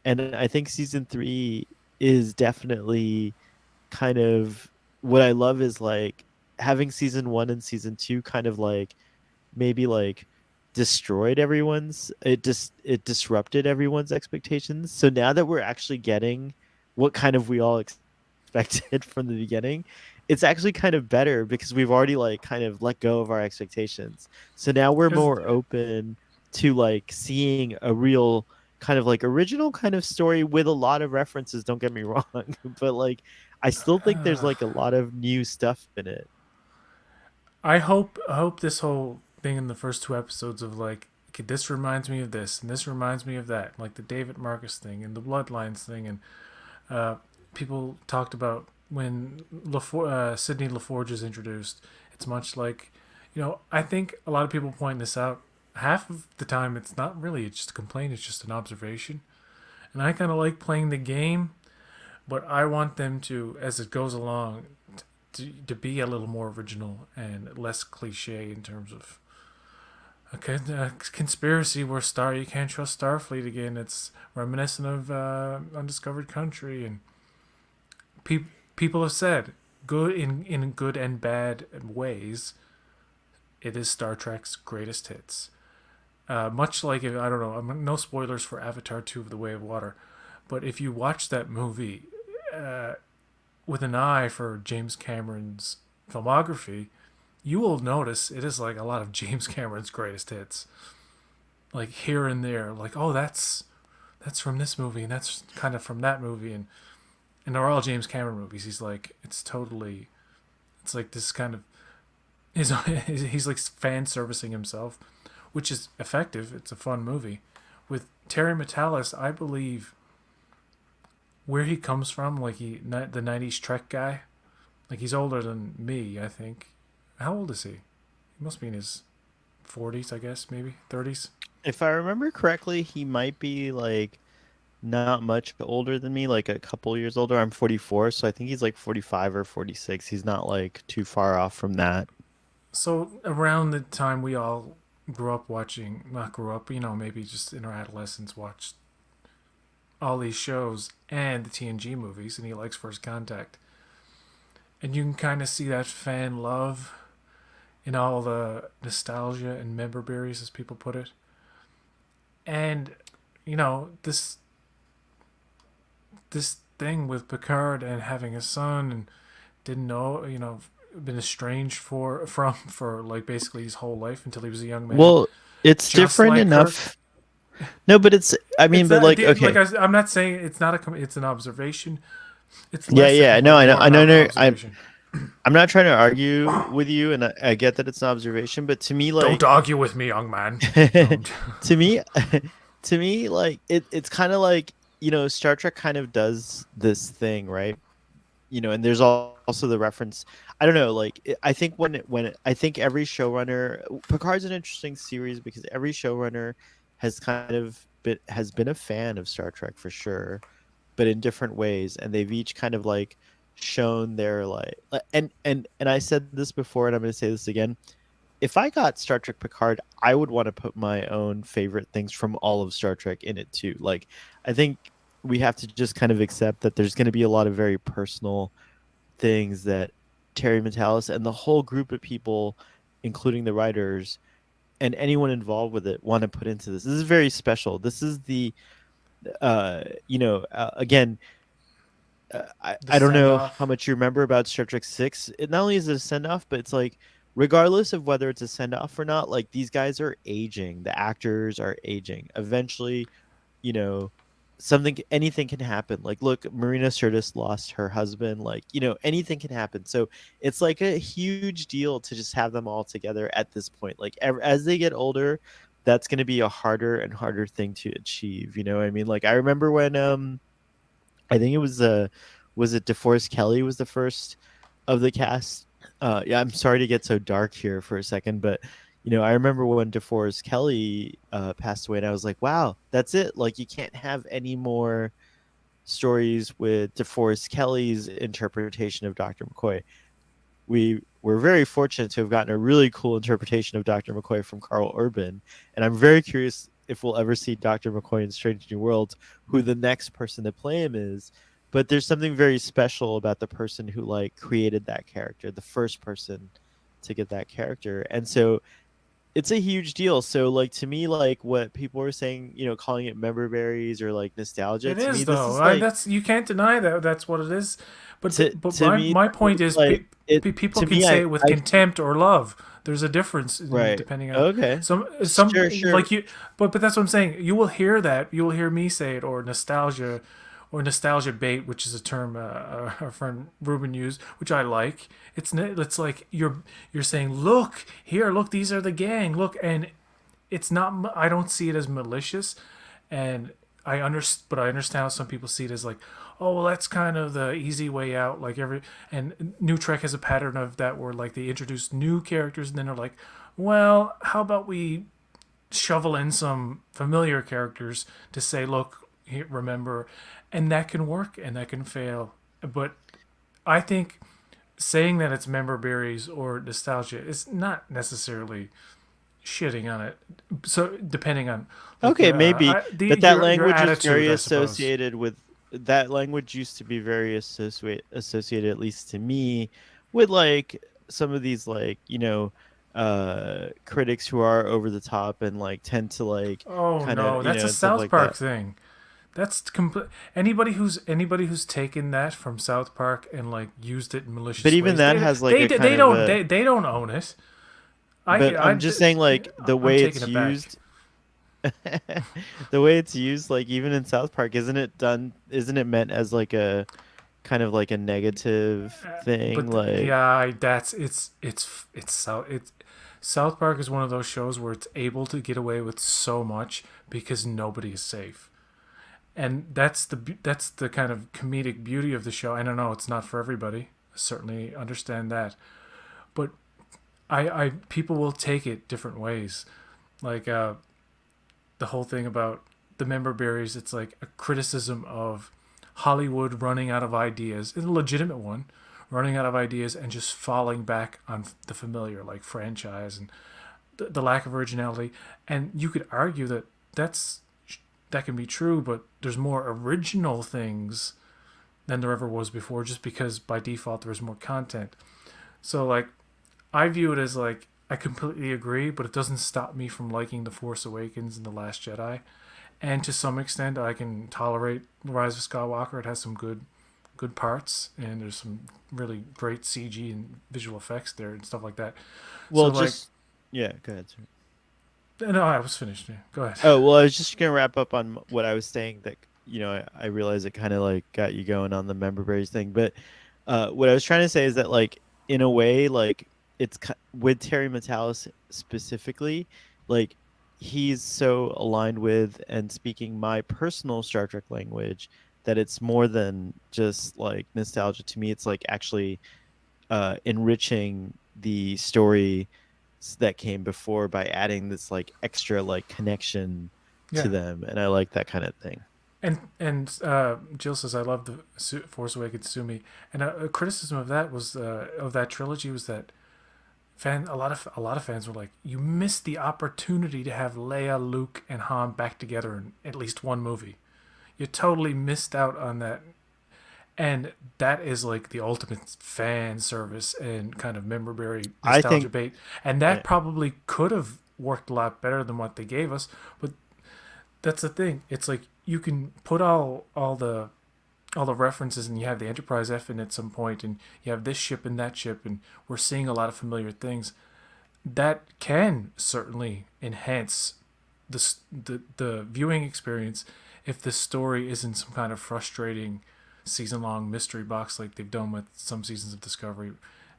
And I think season 3 is definitely kind of what I love, is like having season 1 and season 2 kind of like maybe like destroyed everyone's it disrupted everyone's expectations. So now that we're actually getting what kind of we all expected from the beginning, it's actually kind of better because we've already like kind of let go of our expectations. So now we're Is more open to like seeing a real kind of like original kind of story with a lot of references, don't get me wrong, but like I still think there's like a lot of new stuff in it. I hope this whole thing in the first two episodes of like, okay, this reminds me of this and this reminds me of that, like the David Marcus thing and the Bloodlines thing, and uh, people talked about when Sidney LaForge is introduced. It's much like, I think a lot of people point this out. Half of the time, it's not really it's just a complaint; it's just an observation. And I kind of like playing the game, but I want them to, as it goes along, to be a little more original and less cliche in terms of a conspiracy where you can't trust Starfleet again. It's reminiscent of Undiscovered Country, and people have said good in good and bad ways. It is Star Trek's greatest hits. Much like, I don't know, no spoilers for Avatar 2 of The Way of Water, but if you watch that movie with an eye for James Cameron's filmography, you will notice it is like a lot of James Cameron's greatest hits. Like here and there, like, oh, that's from this movie, and that's kind of from that movie, and they're all James Cameron movies. He's like, it's like this kind of, he's like fan servicing himself, which is effective. It's a fun movie. With Terry Matalas, I believe where he comes from, like the 90s Trek guy, like he's older than me, I think. How old is he? He must be in his 40s, I guess, maybe 30s. If I remember correctly, he might be like not much older than me, like a couple years older. I'm 44, so I think he's like 45 or 46. He's not like too far off from that. So around the time we all grew up watching, not grew up, maybe just in our adolescence, watched all these shows and the TNG movies, and he likes First Contact. And you can kind of see that fan love in all the nostalgia and memorabilia, as people put it. And, this thing with Picard and having a son and didn't know, been estranged for like basically his whole life until he was a young man. Well, it's Just different like enough. No, but I mean, but like, okay. Like I'm not saying it's not it's an observation. It's Yeah. No, I know. No, observation. I'm not trying to argue with you, and I get that it's an observation, but to me, like, Don't argue with me, young man. to me, like it's kind of like, Star Trek kind of does this thing, right? And there's also the reference. I don't know, like I think I think every showrunner, Picard's an interesting series because every showrunner has been a fan of Star Trek for sure, but in different ways, and they've each kind of like shown their like, and I said this before, and I'm going to say this again. If I got Star Trek Picard, I would want to put my own favorite things from all of Star Trek in it too. Like, I think we have to just kind of accept that there's going to be a lot of very personal things that Terry Matalas and the whole group of people, including the writers and anyone involved with it, want to put into this. This is very special. This is the, again, I don't know how much you remember about Star Trek 6. It not only is it a send-off, but it's like, regardless of whether it's a send-off or not, like these guys are aging. The actors are aging. Eventually, anything can happen. Like, look, Marina Sirtis lost her husband. Like, anything can happen. So it's like a huge deal to just have them all together at this point. Like, as they get older, that's going to be a harder and harder thing to achieve. You know what I mean? Like, I remember when I think it was it DeForest Kelley was the first of the cast. Yeah, I'm sorry to get so dark here for a second, but I remember when DeForest Kelley passed away, and I was like, wow, that's it. Like, you can't have any more stories with DeForest Kelley's interpretation of Dr. McCoy. We were very fortunate to have gotten a really cool interpretation of Dr. McCoy from Carl Urban, and I'm very curious if we'll ever see Dr. McCoy in Strange New Worlds, who the next person to play him is. But there's something very special about the person who like created that character, the first person to get that character. And so it's a huge deal. So like, to me, like what people were saying, calling it member berries or like nostalgia. It to is me, though. this is like, That's, you can't deny that. That's what it is. But me, my point is, like, people can say it with contempt or love. There's a difference, right? Depending on some sure. like you. But that's what I'm saying. You will hear that. You will hear me say it, or nostalgia bait, which is a term our friend Ruben used, which I like. It's like you're saying, look, these are the gang, look, and it's not. I don't see it as malicious, and but I understand how some people see it as like, oh, well, that's kind of the easy way out. Like and New Trek has a pattern of that where like they introduce new characters and then they're like, well, how about we shovel in some familiar characters to say, look, here, remember. and that can work and that can fail. But I think saying that it's member berries or nostalgia is not necessarily shitting on it. So depending on Okay, maybe, but that your language is attitude, very I suppose. associated with that language used to be very associated, at least to me, with like some of these like critics who are over the top and like tend to like Oh kind of no, that's a and stuff South like Park that. thing. That's complete. Anybody who's taken that from South Park and like used it in But malicious even ways, that has like a kind of a. they don't own it. But I'm just saying like the I'm way taking it's it back. used. The way it's used, like even in South Park, isn't it meant as like a kind of like a negative thing? Like, Yeah, that's it's South Park is one of those shows where it's able to get away with so much because nobody is safe, and that's the kind of comedic beauty of the show. I don't know, it's not for everybody. I certainly understand that, but I people will take it different ways, like the whole thing about the member berries. It's like a criticism of Hollywood running out of ideas. It's a legitimate one, running out of ideas and just falling back on the familiar, like franchise and the lack of originality. And you could argue that that can be true, but there's more original things than there ever was before, just because by default there's more content. So like, I view it as like I completely agree, but it doesn't stop me from liking The Force Awakens and The Last Jedi. And to some extent, I can tolerate Rise of Skywalker. It has some good parts, and there's some really great CG and visual effects there and stuff like that. So well, like, just yeah. Go ahead. Sorry. no, I was finished. Yeah, go ahead. Oh well, I was just gonna wrap up on what I was saying. That I realize it kind of like got you going on the member berries thing, but what I was trying to say is that like in a way, like with Terry Matalas specifically, like he's so aligned with and speaking my personal Star Trek language that it's more than just like nostalgia to me. It's like actually enriching the story that came before by adding this like extra like connection to Yeah, them, and I like that kind of thing. and Jill says I love the Force Awakens Sumi, and a criticism of that was of that trilogy was that a lot of fans were like, you missed the opportunity to have Leia, Luke, and Han back together in at least one movie. You totally missed out on that. And that is like the ultimate fan service and kind of memorabilia I nostalgia think bait. And yeah, that probably could have worked a lot better than what they gave us. But that's the thing. It's like you can put all the references, and you have the Enterprise F in at some point, and you have this ship and that ship, and we're seeing a lot of familiar things. That can certainly enhance the viewing experience if the story isn't some kind of frustrating season long mystery box like they've done with some seasons of Discovery.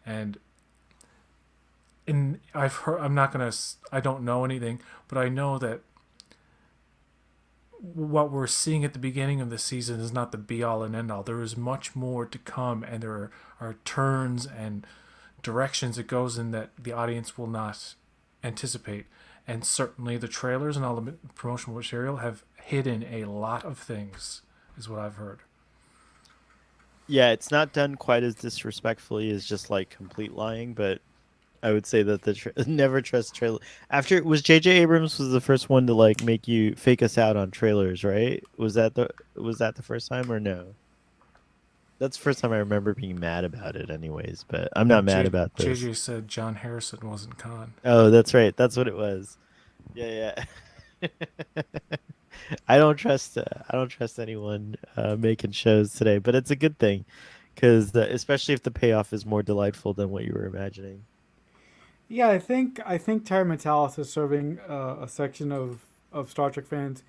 And I've heard, I don't know anything, but I know that what we're seeing at the beginning of the season is not the be all and end all. There is much more to come, and there are turns and directions it goes in that the audience will not anticipate. And certainly the trailers and all the promotional material have hidden a lot of things, is what I've heard. yeah, it's not done quite as disrespectfully as just like complete lying, but I would say that the never trust trailer after it was J.J. Abrams was the first one to like make you fake us out on trailers, right? Was that the first time or no? That's the first time I remember being mad about it, anyways. But I'm not mad about this. JJ said John Harrison wasn't Khan. Oh, that's right. That's what it was. Yeah, yeah. I don't trust anyone making shows today, but it's a good thing because especially if the payoff is more delightful than what you were imagining. Yeah, I think Terry Matalas is serving a section of Star Trek fans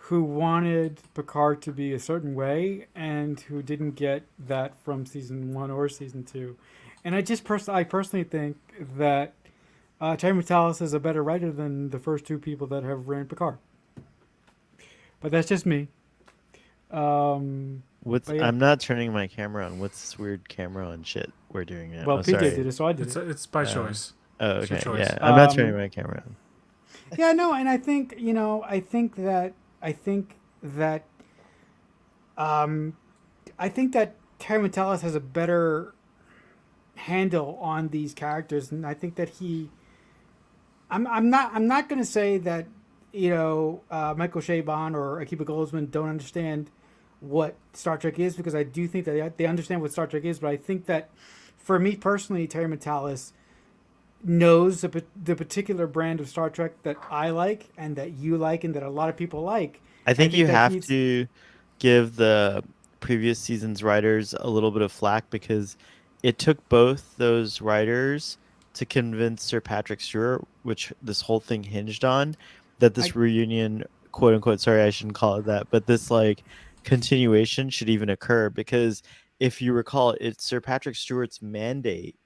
who wanted Picard to be a certain way and who didn't get that from season one or season two. And I personally think that Terry Matalas is a better writer than the first two people that have ran Picard. But that's just me. What's But yeah, I'm not turning my camera on. What's this weird camera on shit we're doing now? well, Oh, PK sorry. did it, so I did it. It's by Uh, choice. oh, It's your okay. choice. Yeah, I'm not turning Um, my camera on. yeah, no, and I think I think that Um, I think that Terry Matalas has a better handle on these characters, and I think that he. I'm not going to say that Michael Chabon or Akiva Goldsman don't understand what Star Trek is, because I do think that they understand what Star Trek is. But I think that for me personally, Terry Matalas knows the particular brand of Star Trek that I like and that you like and that a lot of people like. I And I think think you that have he's to give the previous season's writers a little bit of flack because it took both those writers to convince Sir Patrick Stewart, which this whole thing hinged on, that I this reunion, quote unquote, sorry, I shouldn't call it that, but this like continuation should even occur because if you recall, it's Sir Patrick Stewart's mandate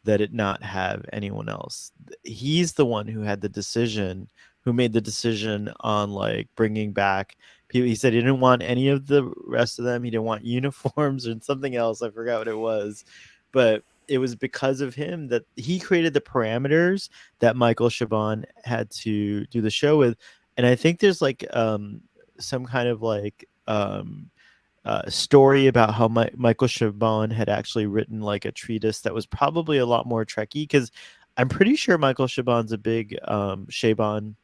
that it not have anyone else. He's the one who had the decision, who made the decision on like bringing back people. He said he didn't want any of the rest of them. He didn't want uniforms or something else. I forgot what it was, but it was because of him that he created the parameters that Michael Chabon had to do the show with. And I think there's like some kind of like story about how Michael Chabon had actually written like a treatise that was probably a lot more Trekky because I'm pretty sure Michael Chabon's a big Chabon.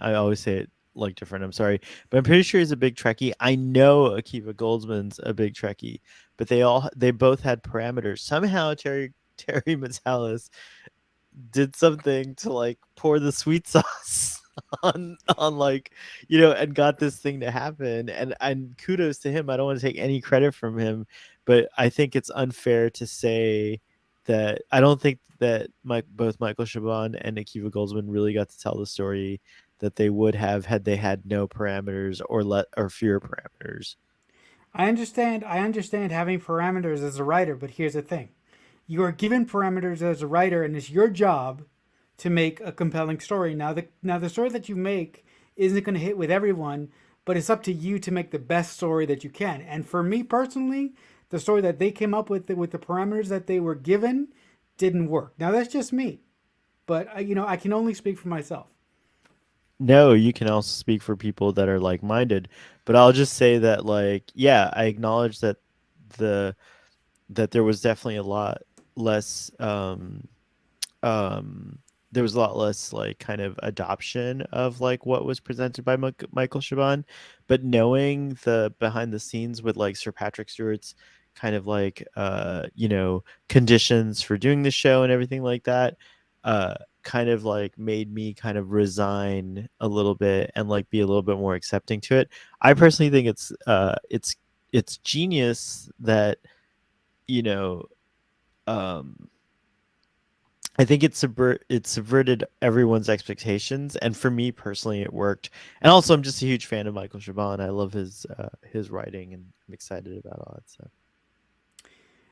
I always say it like different. I'm sorry, but I'm pretty sure he's a big Trekkie. I know Akiva Goldsman's a big Trekkie, but they both had parameters. Somehow Terry Matalas did something to like pour the sweet sauce on like and got this thing to happen, and kudos to him. I don't want to take any credit from him, but I think it's unfair to say that I don't think that both Michael Chabon and Akiva Goldsman really got to tell the story that they would have had they had no parameters or fewer parameters. I understand having parameters as a writer, but here's the thing. You are given parameters as a writer, and it's your job to make a compelling story. Now the story that you make isn't going to hit with everyone, but it's up to you to make the best story that you can. And for me personally, the story that they came up with the parameters that they were given didn't work. Now that's just me, but I can only speak for myself. No, you can also speak for people that are like-minded, but I'll just say that like yeah, I acknowledge the that there was definitely a lot less um there was a lot less like kind of adoption of like what was presented by Michael Chabon, but knowing the behind the scenes with like Sir Patrick Stewart's kind of like conditions for doing the show and everything like that uh kind of like made me kind of resign a little bit and like be a little bit more accepting to it. I personally think it's genius that you know um I think it subverted everyone's expectations, and for me personally, it worked. And also, I'm just a huge fan of Michael Chabon. I love his writing, and I'm excited about all that stuff.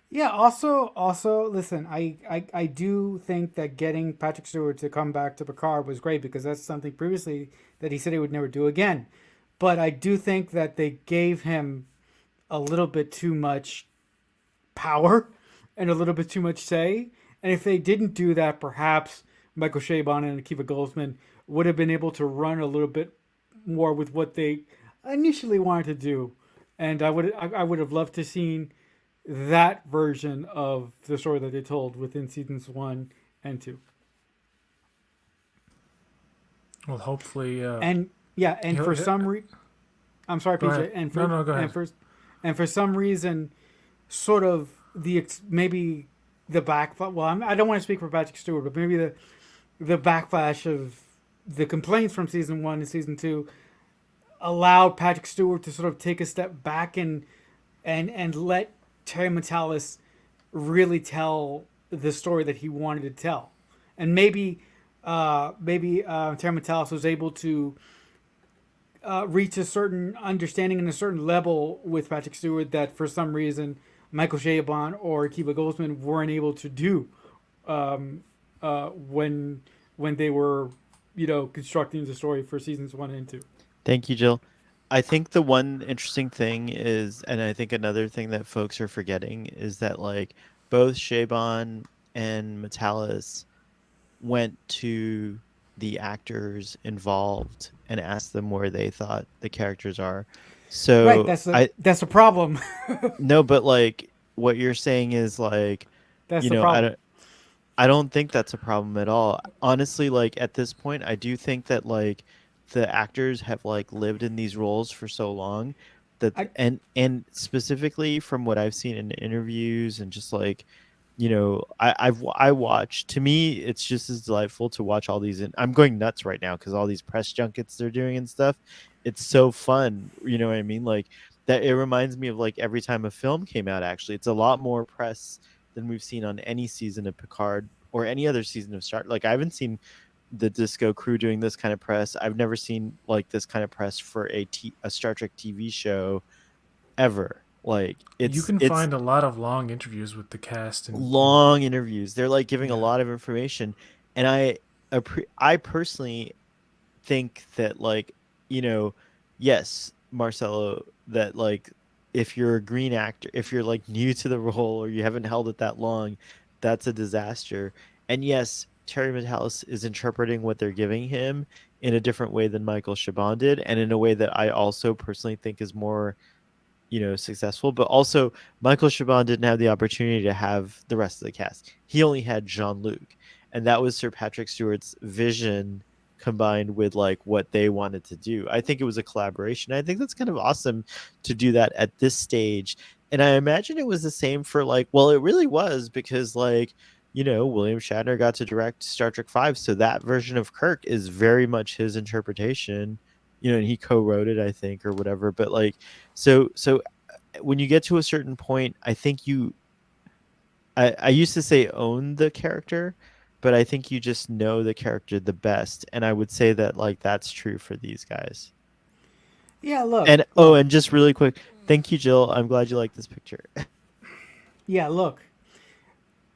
Yeah. Also, listen. I do think that getting Patrick Stewart to come back to Picard was great, because that's something previously that he said he would never do again. But I do think that they gave him a little bit too much power and a little bit too much say. And if they didn't do that, perhaps Michael Chabon and Akiva Goldsman would have been able to run a little bit more with what they initially wanted to do. And I would have loved to seen that version of the story that they told within seasons 1 and 2. Well, hopefully, And yeah, and he'll, for he I'm sorry, go ahead. PJ, and No, no, go ahead. for some reason, sort of maybe the back. Well, I don't want to speak for Patrick Stewart, but maybe the backlash of the complaints from season 1 and season 2 allowed Patrick Stewart to sort of take a step back and let Terry Matalas really tell the story that he wanted to tell. And maybe Terry Matalas was able to reach a certain understanding and a certain level with Patrick Stewart that for some reason Michael Chabon or Kiva Goldsman weren't able to do when they were constructing the story for seasons 1 and 2. Thank you, Jill. I think the one interesting thing is, and I think another thing that folks are forgetting is that like both Chabon and Metalis went to the actors involved and asked them where they thought the characters are. Right. So I That's a problem. no, but like what you're saying is like, That's you the know, problem. I don't think that's a problem at all. Honestly, like at this point, I do think that like the actors have like lived in these roles for so long that I and specifically from what I've seen in interviews and just like I watch, to me it's just as delightful to watch all these, and I'm going nuts right now because all these press junkets they're doing and stuff. It's so fun, you know what I mean? Like that, it reminds me of like every time a film came out. Actually, it's a lot more press than we've seen on any season of Picard or any other season of Star. Like I haven't seen the Disco Crew doing this kind of press. I've never seen like this kind of press for a Star Trek TV show ever. Like You can it's find a lot of long interviews with the cast, and long interviews. They're like giving a yeah, lot of information, and I personally think that like yes, Marcelo, that like if you're a green actor, if you're like new to the role or you haven't held it that long, that's a disaster. And yes, Terry Matalas is interpreting what they're giving him in a different way than Michael Chabon did, and in a way that I also personally think is more successful. But also, Michael Chabon didn't have the opportunity to have the rest of the cast. He only had Jean-Luc, and that was Sir Patrick Stewart's vision combined with like what they wanted to do. I think it was a collaboration. I think that's kind of awesome to do that at this stage. And I imagine it was the same for like, well, it really was because like, William Shatner got to direct Star Trek 5, so that version of Kirk is very much his interpretation. And he co-wrote it, I think, or whatever. But like, so when you get to a certain point, I think I used to say own the character, but I think you just know the character the best. And I would say that like that's true for these guys. Yeah. Look. And oh, Look. and just really quick, thank you, Jill. I'm glad you like this picture. Yeah. Look.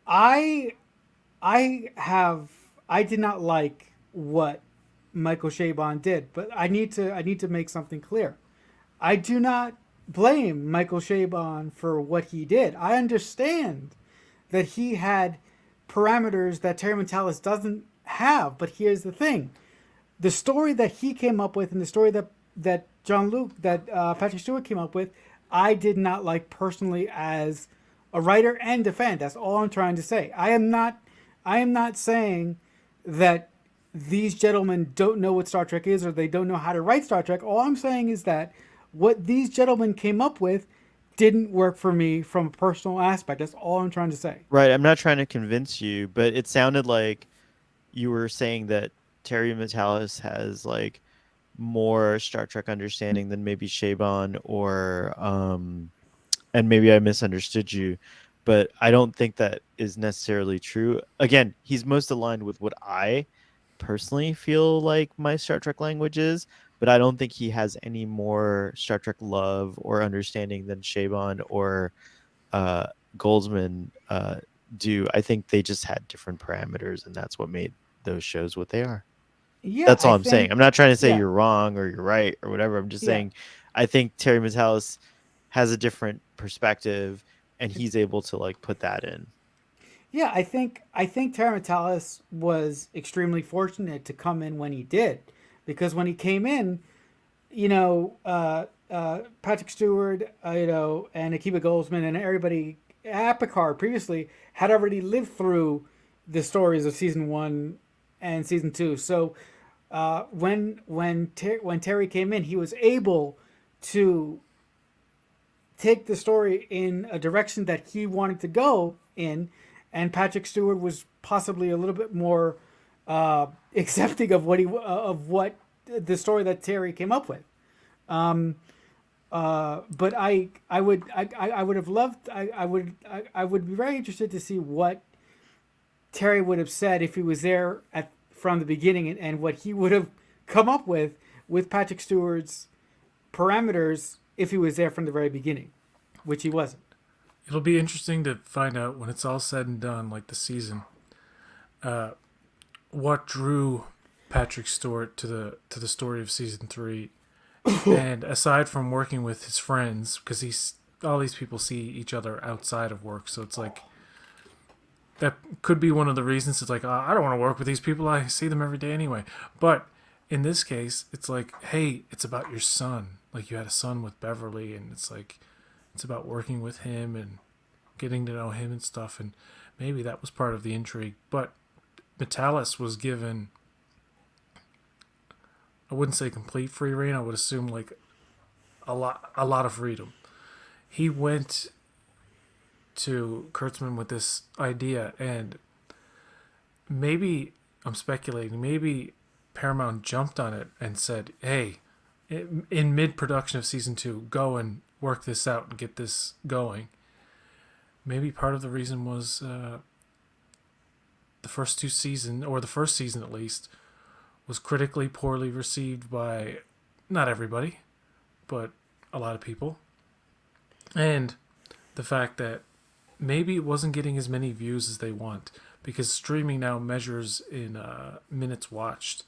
I I did not like what Michael Chabon did, but I need to make something clear. I do not blame Michael Chabon for what he did. I understand that he had parameters that Terry Matalas doesn't have, but here's the thing: the story that he came up with and the story that Patrick Stewart came up with, I did not like personally as a writer and a fan. That's all I'm trying to say. I am not saying that these gentlemen don't know what Star Trek is or they don't know how to write Star Trek. All I'm saying is that what these gentlemen came up with didn't work for me from a personal aspect. That's all I'm trying to say. Right. I'm not trying to convince you, but it sounded like you were saying that Terry Matalas has like more Star Trek understanding than maybe Chabon, or and maybe I misunderstood you, but I don't think that is necessarily true. Again, he's most aligned with what I personally feel like my Star Trek language is, but I don't think he has any more Star Trek love or understanding than Chabon or uh, Goldsman do. I think they just had different parameters, and that's what made those shows what they are. Yeah, That's I all I'm saying. think I'm not trying to say yeah, you're wrong or you're right or whatever. I'm just yeah. saying I think Terry Matalas has a different perspective, and he's able to like put that in. Yeah, I think Terry Matalas was extremely fortunate to come in when he did, because when he came in, Patrick Stewart, and Akiva Goldsman and everybody at Picard previously had already lived through the stories of season one and season two. So when Terry came in, he was able to take the story in a direction that he wanted to go in, and Patrick Stewart was possibly a little bit more accepting of what the story that Terry came up with. But I would have loved I would be very interested to see what Terry would have said if he was there from the beginning, and what he would have come up with Patrick Stewart's parameters if he was there from the very beginning, which he wasn't. it'll be interesting to find out when it's all said and done, like the season, what drew Patrick Stewart to the story of season three. And aside from working with his friends, because he's all these people see each other outside of work, so it's like that could be one of the reasons. It's like, I don't want to work with these people. I see them every day anyway. But in this case, it's like, hey, it's about your son. like you had a son with Beverly, and it's like it's about working with him and getting to know him and stuff, and maybe that was part of the intrigue. But Metalis was given, I wouldn't say complete free reign. I would assume like a lot of freedom. He went to Kurtzman with this idea, and maybe I'm speculating. Maybe Paramount jumped on it and said, "Hey, in mid-production of season 2, go and work this out and get this going." Maybe part of the reason was the first season at least, was critically poorly received by not everybody, but a lot of people. And the fact that maybe it wasn't getting as many views as they want, because streaming now measures in minutes watched.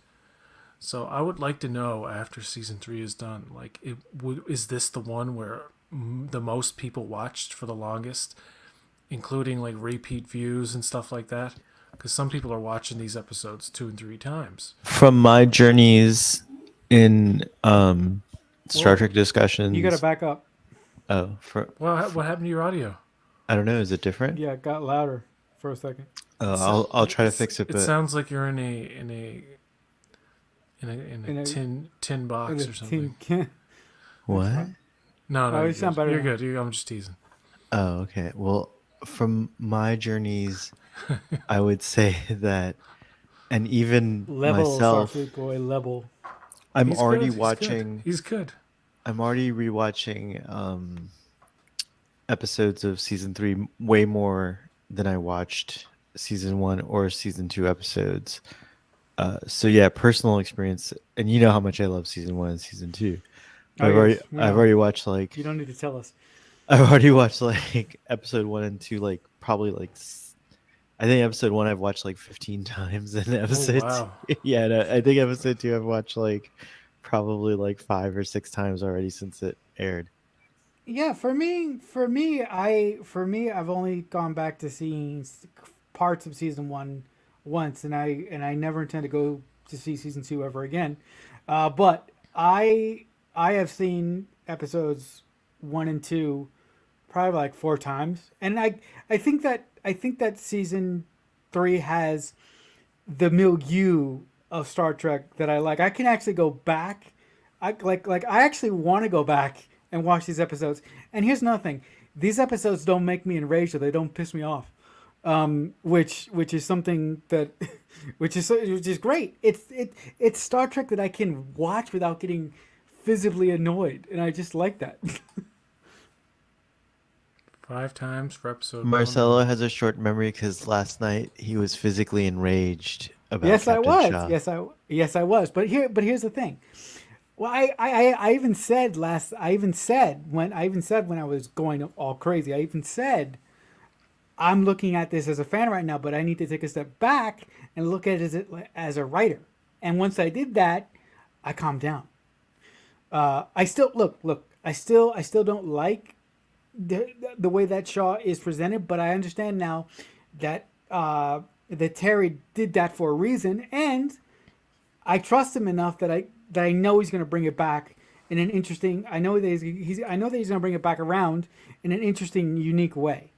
So I would like to know after season 3 is done, like, is this the one where the most people watched for the longest, including like repeat views and stuff like that? Because some people are watching these episodes 2 and 3 times. From my journeys in Star Whoa. Trek discussions. You got to back up. Oh, Well, what happened to your audio? I don't know. Is it different? Yeah, it got louder for a second. I'll try to fix it. It But sounds like you're in a tin box or something. what? No, Oh, you're you sound good. better You're now. good. I'm just teasing. Oh, okay. Well, from my journeys, I would say that, and even Level, myself, Starfleet boy, level. I'm He's already good. watching. He's good. I'm already rewatching episodes of season 3 way more than I watched season 1 or season 2 episodes. So yeah, personal experience, and you know how much I love season 1 and season 2. Oh, yes, we I've know. already watched like You don't need to tell us. I've already watched like episode 1 and 2 like probably like I think episode 1 I've watched like 15 times, and episode wow. 2, yeah, no, I think episode 2 I've watched like probably like 5 or 6 times already since it aired. Yeah, for me, I've only gone back to seeing parts of season 1 once, and I never intend to go to see season 2 ever again. But I have seen episodes 1 and 2 probably like 4 times, and I think that season 3 has the milieu of Star Trek that I like. I can actually go back. I actually want to go back and watch these episodes. And here's another thing: these episodes don't make me enraged, or they don't piss me off. Which is something that, which is great. It's Star Trek that I can watch without getting visibly annoyed, and I just like that. 5 times for episode 1. Marcelo has a short memory because last night he was physically enraged about Yes, I Captain was. Shaw. Yes, I was. But here's the thing. Well, I even said when I was going all crazy, I even said, I'm looking at this as a fan right now, but I need to take a step back and look at it as a writer. And once I did that, I calmed down. I still look. I still don't like the way that Shaw is presented, but I understand now that that Terry did that for a reason, and I trust him enough that I know he's going to bring it back in an interesting. I know that he's going to bring it back around in an interesting, unique way.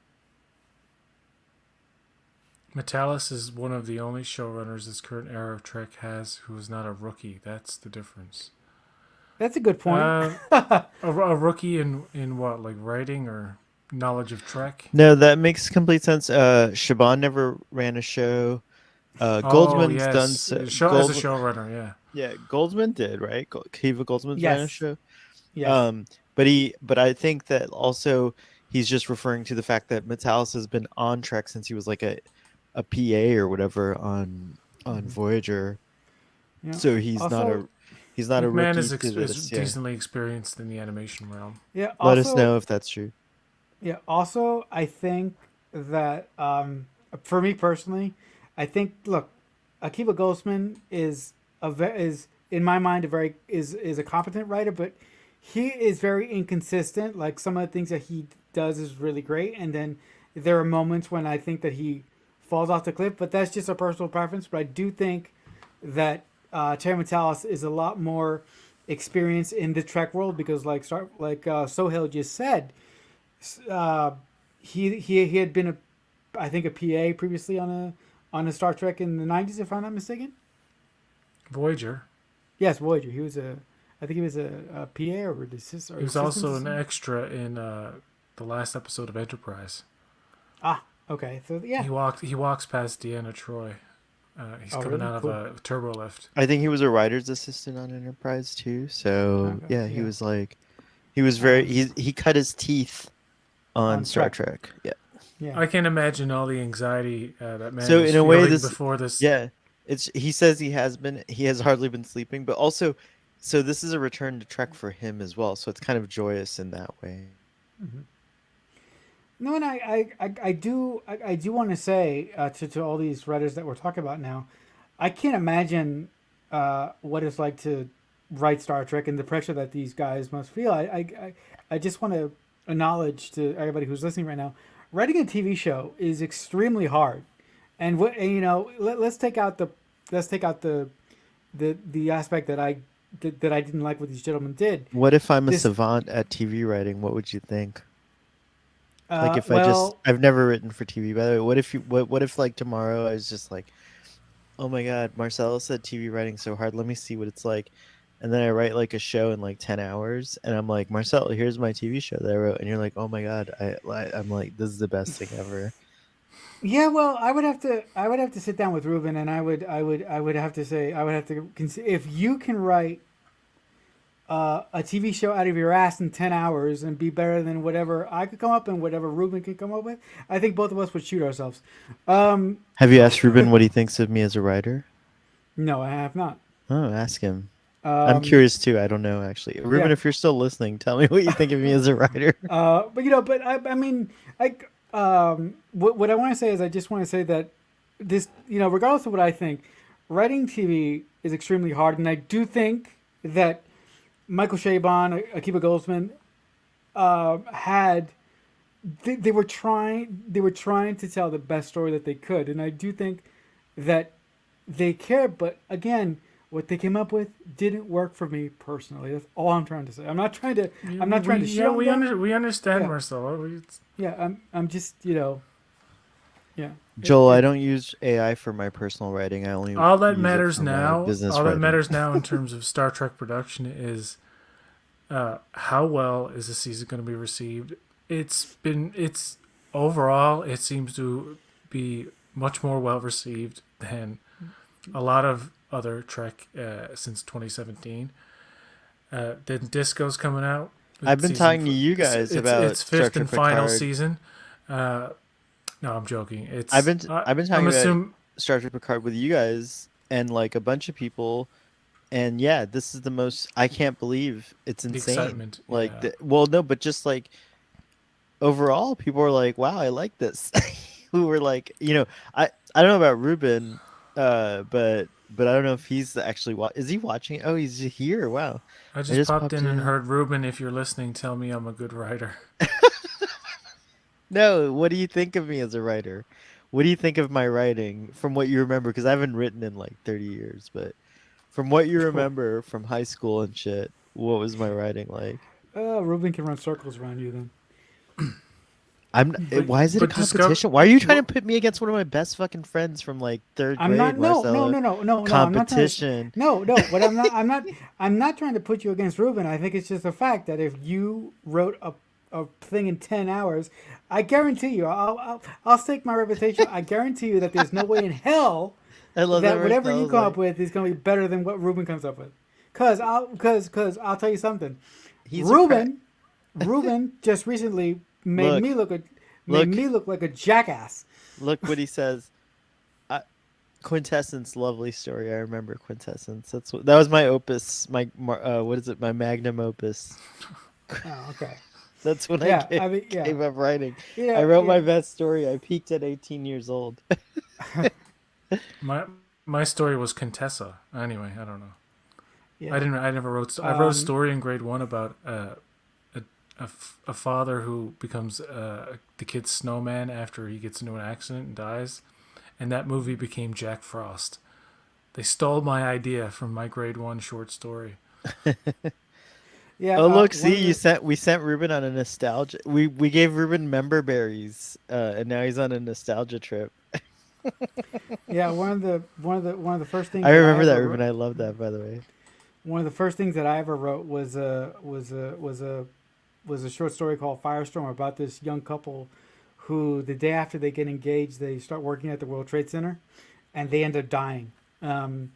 Metalis is one of the only showrunners this current era of Trek has who is not a rookie. That's the difference. That's a good point. A rookie in what, like writing or knowledge of Trek? No, that makes complete sense. Shaban never ran a show. Goldsman's done as a showrunner, yeah. Yeah, Goldsman did, right? Kiva Goldsman's ran a Yes. show. Yes. But I think that also he's just referring to the fact that Metalis has been on Trek since he was like a PA or whatever on Voyager. Yeah. So he's not a McMahon rookie is to this. Yeah. decently experienced in the animation realm. Yeah. Let us know if that's true. Yeah. Also, I think that for me personally, I think Akiva Goldsman is in my mind is a competent writer, but he is very inconsistent. Like some of the things that he does is really great, and then there are moments when I think that he falls off the cliff. But that's just a personal preference. But I do think that Terry Metalis is a lot more experience in the Trek world because, Sohail just said, uh, he had been I think a PA previously on a Star Trek in the '90s, if I'm not mistaken. Voyager. Yes, Voyager. I think he was a PA or He was also an extra in the last episode of Enterprise. Ah, okay. So yeah. He walks past Deanna Troi. He's coming really? out Cool. of a turbo lift. I think he was a writer's assistant on Enterprise too. So Okay, yeah, he yeah. was like, he was very he cut his teeth on On Star Trek. Trek. Yeah. Yeah. I can imagine all the anxiety that man So was in a way, feeling this before this. yeah, it's he says he has hardly been sleeping, but also, so this is a return to Trek for him as well. So it's kind of joyous in that way. No, and I do want to say to all these writers that we're talking about now, I can't imagine what it's like to write Star Trek and the pressure that these guys must feel. I just want to acknowledge to everybody who's listening right now, writing a TV show is extremely hard, and let's take out the aspect that I didn't like what these gentlemen did. What if I'm a This- savant at TV writing? What would you think? Like if well, I've never written for TV, by the way. What if like tomorrow I was just like, oh my God, Marcelo said TV writing's so hard. Let me see what it's like. And then I write like a show in like 10 hours and I'm like, Marcelo, here's my TV show that I wrote. And you're like, oh my God. I'm like, this is the best thing ever. yeah, well, I would have to sit down with Ruben, and I would have to say if you can write a TV show out of your ass in 10 hours and be better than whatever I could come up and whatever Ruben could come up with, I think both of us would shoot ourselves. Have you asked Ruben what he thinks of me as a writer? No, I have not. Oh, ask him. I'm curious too. I don't know actually. Ruben, yeah. if you're still listening, tell me what you think of me as a writer. But I mean, what I want to say is I just want to say that this, regardless of what I think, writing TV is extremely hard, and I do think that Michael Chabon, Akiva Goldsman, they were trying to tell the best story that they could, and I do think that they cared, but again, what they came up with didn't work for me personally. That's all I'm trying to say. I'm not trying to shit on them. We understand, Yeah. Marcelo. Yeah, I'm just yeah. Joel, I don't use AI for my personal writing. I only All that use it matters for my now. business All that writing. matters now in terms of Star Trek production is how well is the season going to be received. It's overall it seems to be much more well received than a lot of other Trek since 2017. Then Disco's coming out. I've been talking to you guys about its Star fifth Trek and final Picard. season. No, I'm joking. It's I've been talking about assuming Star Trek Picard with you guys and like a bunch of people, and yeah, this is the most. I can't believe it's the insane. excitement. Like, yeah. well, no, but just like overall, people are like, "Wow, I like this." Who were like, I don't know about Ruben, but I don't know if he's actually is he watching? Oh, he's here. Wow. I just popped in and heard Ruben. If you're listening, tell me I'm a good writer. No, what do you think of me as a writer? What do you think of my writing from what you remember? Because I haven't written in like 30 years, but from what you remember from high school and shit, what was my writing like? Ruben can run circles around you then. Why is it a but competition? Why are you trying to put me against one of my best fucking friends from like third grade? I'm not. No. Marcelo? Competition. Competition. No. But I'm not trying to put you against Ruben. I think it's just a fact that if you wrote a thing in 10 hours, I guarantee you, I'll stake my reputation. I guarantee you that there's no way in hell I love that whatever Marcelo's you come like, up with is going to be better than what Ruben comes up with. Cause I'll tell you something. he's Ruben just recently made me look like a jackass. Look what he says. Quintessence, lovely story. I remember Quintessence. That was my opus. My what is it? My magnum opus. Oh, okay. That's when Yeah, I gave up writing. Yeah, I wrote my yeah. best story. I peaked at 18 years old. My story was Contessa. Anyway, I don't know. Yeah. I never wrote. I wrote a story in grade 1 about a father who becomes the kid's snowman after he gets into an accident and dies, and that movie became Jack Frost. They stole my idea from my grade 1 short story. Yeah, Oh look, one see of you the sent we sent Ruben on a nostalgia. We gave Ruben member berries, and now he's on a nostalgia trip. yeah one of the first I things that I remember that, ever Ruben. I love that, by the way. one of the first things that I ever wrote was a short story called Firestorm about this young couple who the day after they get engaged they start working at the World Trade Center and they end up dying. Um,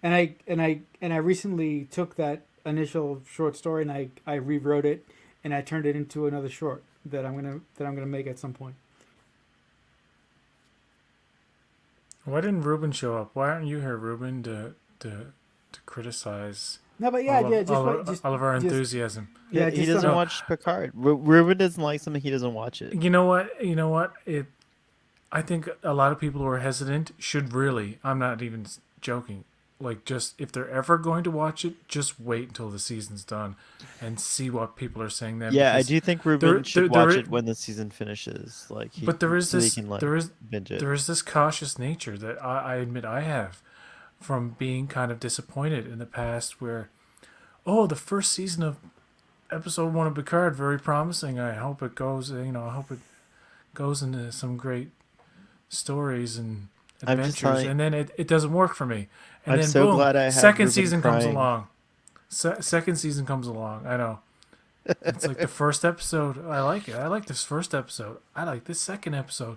and I recently took that initial short story and I rewrote it and I turned it into another short that I'm gonna make at some point. Why didn't Ruben show up? Why aren't you here, Ruben, to criticize No, but yeah, yeah, just what, all of our just enthusiasm? yeah, He just doesn't on a, watch Picard. Ruben doesn't like something, he doesn't watch it. You know what? You know what? I think a lot of people who are hesitant should really. I'm not even joking. Like, just if they're ever going to watch it, just wait until the season's done, and see what people are saying then. Yeah, I Because do think there, Ruben should there watch is, it when the season finishes. Like but there is so he this, can like binge it. there is this cautious nature that I admit I have, from being kind of disappointed in the past, where, oh, the first season of episode 1 of Picard, very promising. I hope it goes. I hope it goes into some great stories and I'm just adventures, telling. and then it doesn't work for me. And I'm then so boom, glad I had second Ruben season comes crying. along. Second season comes along. I know. It's like the first episode. I like it. I like this first episode. I like this second episode.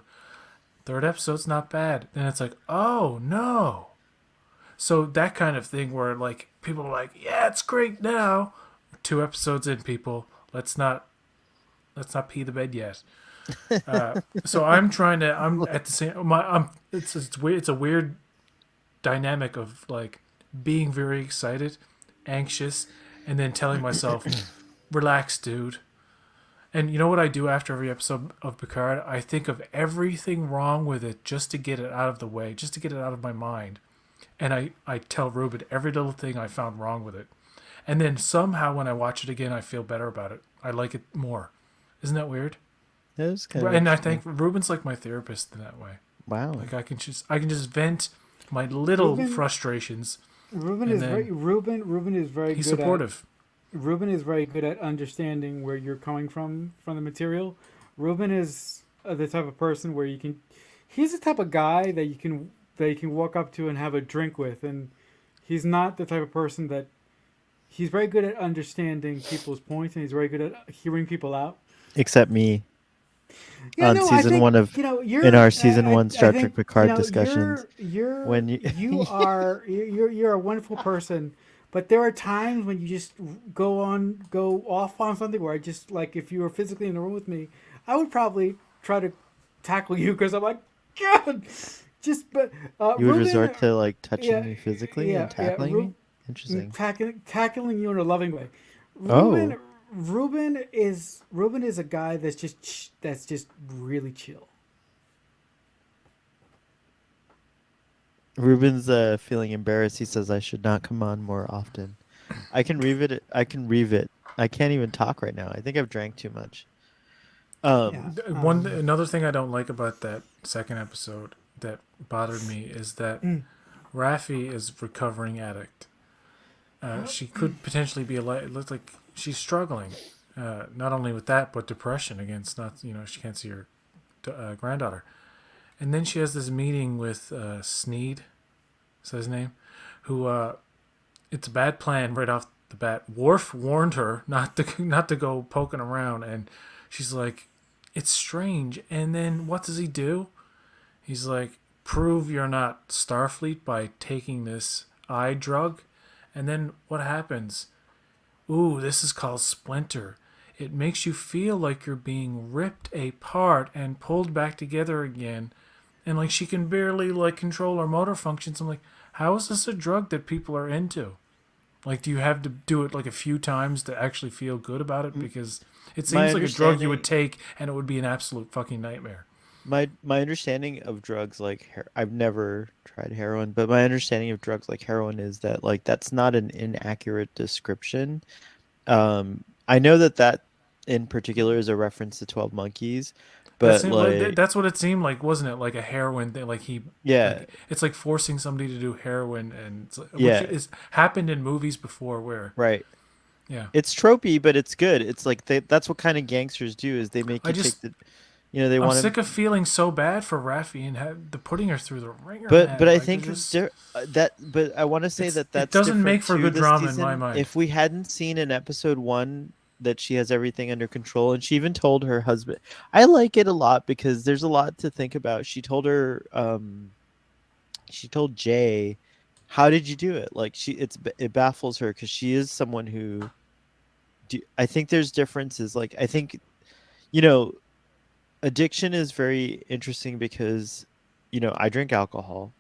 Third episode's not bad. Then it's like, oh no. So that kind of thing where like people are like, yeah, it's great now. 2 episodes in, people. Let's not pee the bed yet. So I'm trying to. I'm at the same. It's weird. It's a weird dynamic of like being very excited, anxious, and then telling myself, "Relax, dude." And you know what I do after every episode of Picard? I think of everything wrong with it just to get it out of the way, just to get it out of my mind. And I tell Ruben every little thing I found wrong with it. And then somehow when I watch it again, I feel better about it. I like it more. Isn't that weird? That was kind of And I interesting. think Ruben's like my therapist in that way. Wow. Like I can just vent my little Ruben- frustrations. Ruben And is then very Ruben is very He's good supportive. at Ruben is very good at understanding where you're coming from the material. Ruben is the type of person where you can he's the type of guy that you can walk up to and have a drink with, and he's not the type of person that he's very good at understanding people's points and he's very good at hearing people out. Except me Yeah, on no, I season think one of you're in our season one I Star Trek think Picard discussions. you're When you you're a wonderful person, but there are times when you just go off on something where I just like if you were physically in the room with me, I would probably try to tackle you because I'm like God, just but you would Ruben, resort to like touching yeah, me physically and yeah, tackling me. Interesting. tackling you in a loving way. Oh, Ruben is a guy that's just really chill. Ruben's feeling embarrassed. He says I should not come on more often. I can read it. I can read it. I can't even talk right now. I think I've drank too much. Yeah. Another thing I don't like about that second episode that bothered me is that Raffi is a recovering addict. She could potentially be it looks like she's struggling, not only with that but depression against she can't see her granddaughter, and then she has this meeting with Sneed, is that his name, who it's a bad plan right off the bat. Worf warned her not to go poking around, and she's like, it's strange. And then what does he do? He's like, prove you're not Starfleet by taking this eye drug. And then what happens? Ooh, this is called Splinter. It makes you feel like you're being ripped apart and pulled back together again. And like she can barely like control her motor functions. I'm like, how is this a drug that people are into? Like, do you have to do it like a few times to actually feel good about it? Because it My seems like a drug you understanding- would take and it would be an absolute fucking nightmare. my understanding of drugs like I've never tried heroin, but my understanding of drugs like heroin is that like that's not an inaccurate description. I know that in particular is a reference to 12 Monkeys, But like, that's what it seemed like, wasn't it? Like a heroin thing. yeah, Like it's like forcing somebody to do heroin, and which yeah, is happened in movies before. Where right. yeah, It's tropey, but it's good. It's like that's what kind of gangsters do is they make I you take just the, they I'm want sick to. of feeling so bad for Raffi and the putting her through the ringer, But man. I Like they're think it's just that. But I want to say that it that's doesn't different make for too good this drama in my season. mind. If we hadn't seen in episode one that she has everything under control, and she even told her husband, I like it a lot because there's a lot to think about. She told Jay, how did you do it? Like it baffles her because she is someone who. I think there's differences. Like I think you know addiction is very interesting because I drink alcohol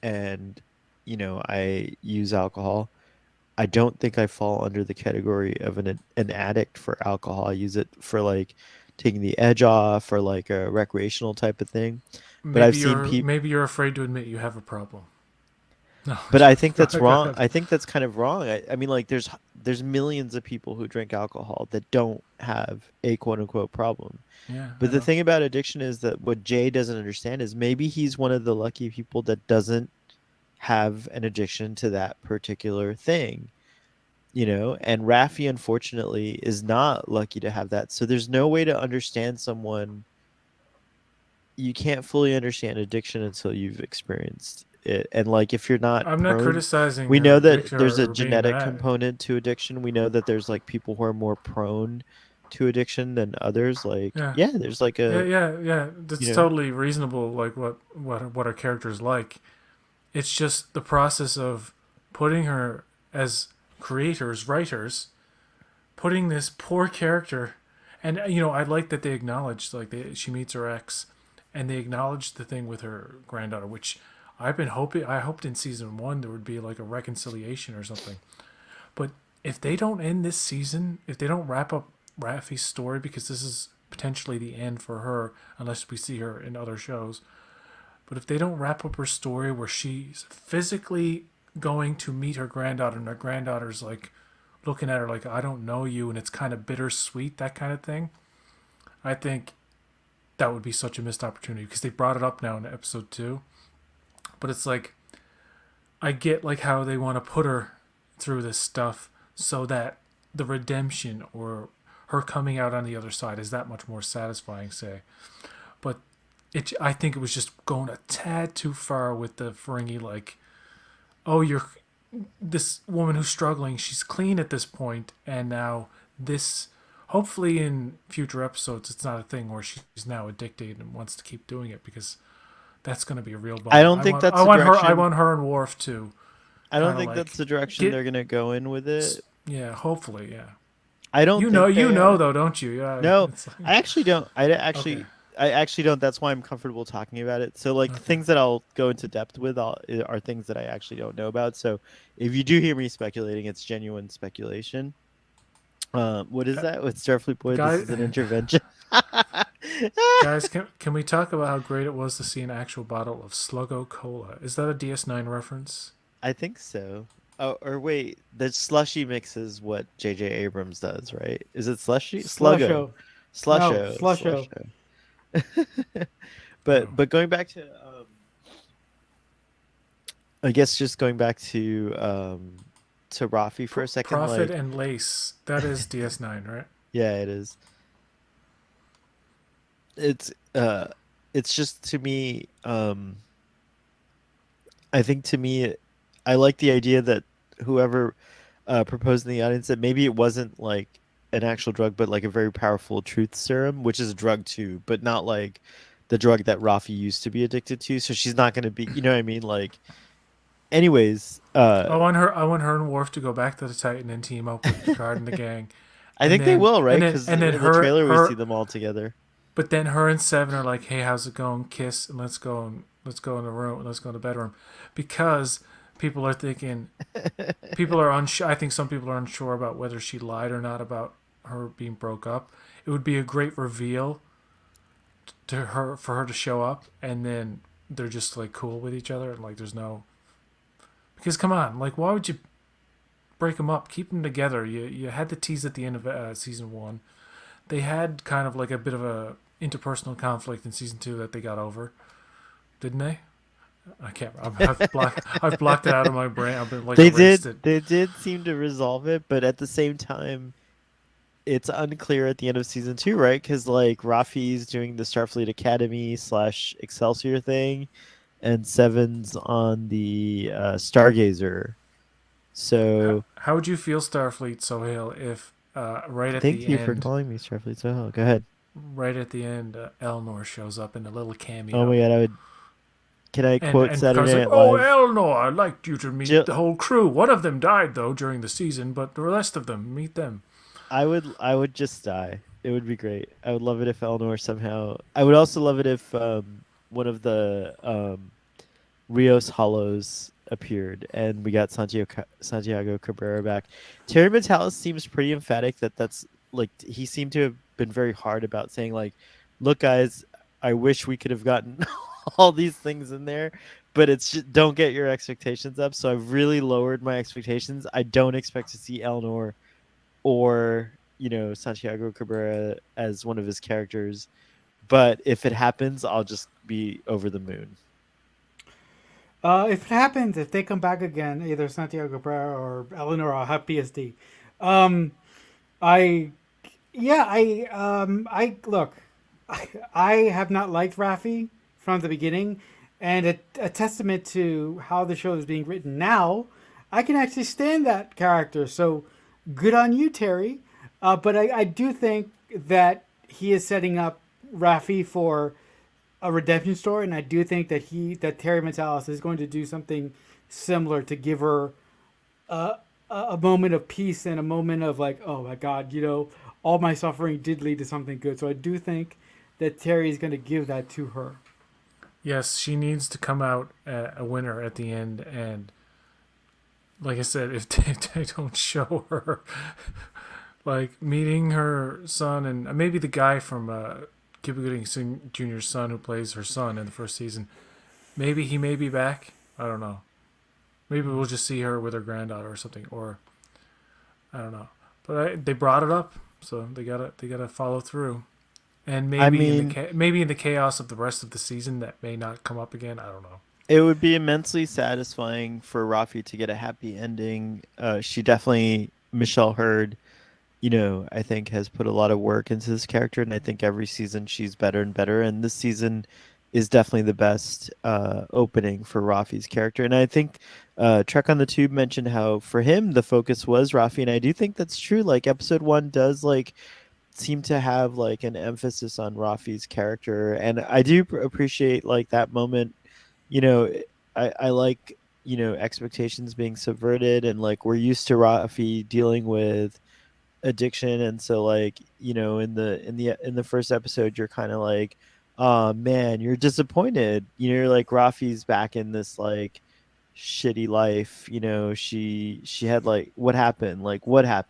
and I use alcohol. I don't think I fall under the category of an addict for alcohol. I use it for like taking the edge off or like a recreational type of thing. But I've seen people Maybe you're afraid to admit you have a problem. No, but I think that's go wrong. ahead. I think that's kind of wrong. I mean like there's millions of people who drink alcohol that don't have a quote unquote problem. Yeah, I But the know. thing about addiction is that what Jay doesn't understand is maybe he's one of the lucky people that doesn't have an addiction to that particular thing, and Raffi unfortunately is not lucky to have that. So there's no way to understand someone. You can't fully understand addiction until you've experienced it. And like if you're not I'm not prone, criticizing we know that addiction there's a or being genetic bad. component to addiction. We know that there's like people who are more prone to addiction than others. Like, Yeah, yeah, there's like yeah, a, yeah, yeah. you That's know, totally reasonable. Like what our character's like. It's just the process of putting her as creators, writers, putting this poor character, and I like that they acknowledged she meets her ex, and they acknowledged the thing with her granddaughter, which I hoped in season one there would be like a reconciliation or something. But if they don't end this season, if they don't wrap up Raffi's story, because this is potentially the end for her, unless we see her in other shows. But if they don't wrap up her story where she's physically going to meet her granddaughter and her granddaughter's like looking at her like, I don't know you, and it's kind of bittersweet, that kind of thing, I think that would be such a missed opportunity because they brought it up now in episode 2. But it's like, I get like how they want to put her through this stuff so that the redemption or her coming out on the other side is that much more satisfying, say. But I think it was just going a tad too far with the Ferengi, like, oh, you're this woman who's struggling, she's clean at this point, and now this, hopefully in future episodes it's not a thing where she's now addicted and wants to keep doing it, because that's going to be a real bummer. I don't think that's the I direction. want her and Worf to I don't kind of think that's like the direction get, they're gonna go in with it. yeah, hopefully, yeah. I don't think You they know are. though, don't you? Yeah, No, it's like, I actually don't. okay, I actually don't. That's why I'm comfortable talking about it. So, like, the okay. things that I'll go into depth with are things that I actually don't know about. So, if you do hear me speculating, it's genuine speculation. What is that with Starfleet Boy? This Guys, is an intervention. guys, can we talk about how great it was to see an actual bottle of Sluggo Cola? Is that a DS9 reference? I think so. Oh, or wait, the slushy mix is what J.J. Abrams does, right? Is it slushy? Sluggo. Slusho. No, Slusho. Slusho. Slusho. Oh. But going back to I guess just going back to Rafi for a second, Profit like and Lace. That is DS9, right? yeah, it is. It's uh it's just to me I think to me I like the idea that whoever proposed in the audience that maybe it wasn't like an actual drug but like a very powerful truth serum, which is a drug too, but not like the drug that Rafi used to be addicted to, so she's not going to be, you know what I mean, like anyways, I want her and Worf to go back to the Titan and team up with Picard and the gang. I think they will, right? Because And then in the trailer we see her them all together. but then her and Seven are like, "Hey, how's it going? Kiss and let's go in the room. Let's go in the bedroom," because people are thinking, people are unsure. I think some people are unsure about whether she lied or not about her being broke up. It would be a great reveal to her for her to show up, and then they're just like cool with each other, and like there's no, because come on, like why would you break them up? Keep them together. You had the tease at the end of season 1. They had kind of like a bit of a interpersonal conflict in season 2 that they got over, didn't they? I can't. I've blocked it out of my brain. I've been like They erased did it. they did seem to resolve it, but at the same time, it's unclear at the end of season 2, right? Because like Rafi's doing the Starfleet Academy slash Excelsior thing, and Seven's on the Stargazer. So How would you feel, Starfleet Sohail, if right at thank the you for end, calling me Starfleet Soho. Go ahead. Elnor shows up in a little Oh my cameo, god, I would. Can I quote and Saturday Picard's like, Night "Oh, Live? Elnor, I'd like you to meet Jill, the whole crew. One of them died though during the season, but the rest of them, meet them." I would just die. It would be great. I would love it if Eleanor somehow. I would also love it if one of the Rios Hollows appeared and we got Santiago Cabrera back. Terry Metalis seems pretty emphatic that that's like he seemed to have been very hard about saying like, look guys, I wish we could have gotten all these things in there, but it's just don't get your expectations up. So I've really lowered my expectations. I don't expect to see Eleanor or Santiago Cabrera as one of his characters. But if it happens, I'll just be over the moon. If it happens, if they come back again, either Santiago Cabrera or Eleanor, I'll have PSD. Um, I yeah, I look, I have not liked Rafi from the beginning, and a testament to how the show is being written now, I can actually stand that character. So good on you, Terry. But I do think that he is setting up Rafi for a redemption story, and I do think that Terry Metalis is going to do something similar to give her a moment of peace and a moment of like, oh my God, all my suffering did lead to something good. So I do think that Terry is going to give that to her. Yes, she needs to come out a winner at the end, and like I said, if they don't show her like meeting her son and maybe the guy from Cuba Gooding Jr.'s son who plays her son in the first season, maybe he may be back. I don't know. Maybe we'll just see her with her granddaughter or something, or I don't know. But they brought it up, so they gotta follow through. And I maybe mean, maybe in the chaos of the rest of the season that may not come up again. I don't know. it would be immensely satisfying for Rafi to get a happy ending. She definitely, Michelle Hurd, I think has put a lot of work into this character, and I think every season she's better and better. And this season is definitely the best opening for Rafi's character. And I think Trek on the Tube mentioned how for him the focus was Rafi, and I do think that's true. Like episode 1 does like seem to have like an emphasis on Rafi's character, and I do appreciate like that moment. You know, I like expectations being subverted, and like we're used to Rafi dealing with addiction, and so like in the first episode you're kind of like, oh man, you're disappointed, you're like Rafi's back in this like shitty life, she had like what happened,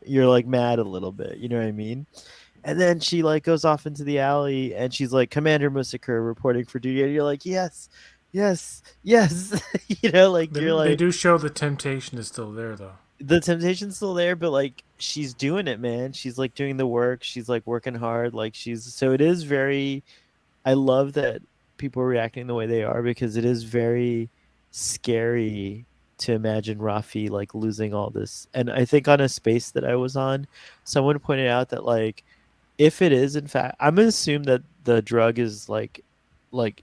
you're like mad a little bit, you know what I mean? And then she like goes off into the alley and she's like, Commander Musaker reporting for duty, and you're like, yes, yes, yes. Like you're They like, do show the temptation is still there though. the temptation's still there, but like she's doing it, man. She's like doing the work. She's like working hard. Like so it is very, I love that people are reacting the way they are because it is very scary to imagine Rafi like losing all this. And I think on a space that I was on, someone pointed out that like if it is in fact, I'm gonna assume that the drug is like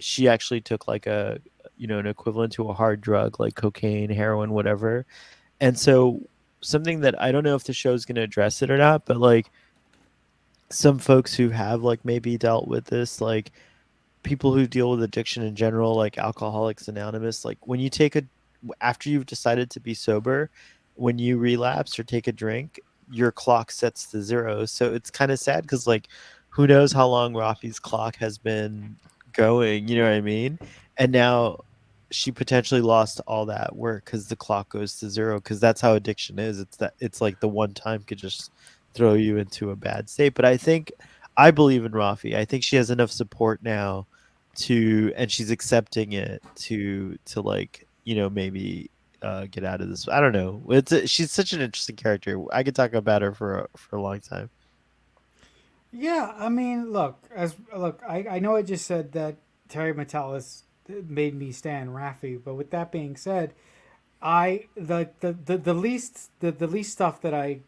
she actually took like a an equivalent to a hard drug like cocaine, heroin, whatever. And so something that I don't know if the show's going to address it or not, but like some folks who have like maybe dealt with this, like people who deal with addiction in general, like Alcoholics Anonymous, like when you take after you've decided to be sober, when you relapse or take a drink, your clock sets to zero. So it's kind of sad because like who knows how long Rafi's clock has been going, you know what I mean? And now she potentially lost all that work because the clock goes to zero, because that's how addiction is. It's like the one time could just throw you into a bad state. But I believe in Rafi. I think she has enough support now and she's accepting it to like maybe get out of this. I don't know. She's such an interesting character. I could talk about her for a long time. Yeah, I mean, look, I know I just said that Terry Metalis made me stand Raffi, but with that being said, the least stuff that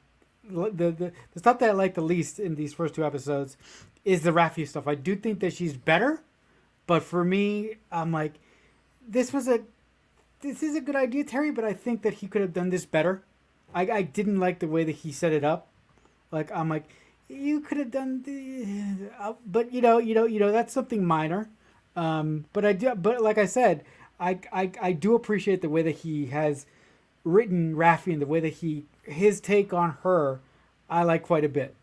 the stuff that I like the least in these first two episodes is the Raffi stuff. I do think that she's better, but for me, I'm like, this was a this is a good idea, Terry, but I think that he could have done this better. I didn't like the way that he set it up. Like I'm like, you could have done the, but that's something minor. But I do, but like I said, I do appreciate the way that he has written Raffi and the way that his take on her, I like quite a bit.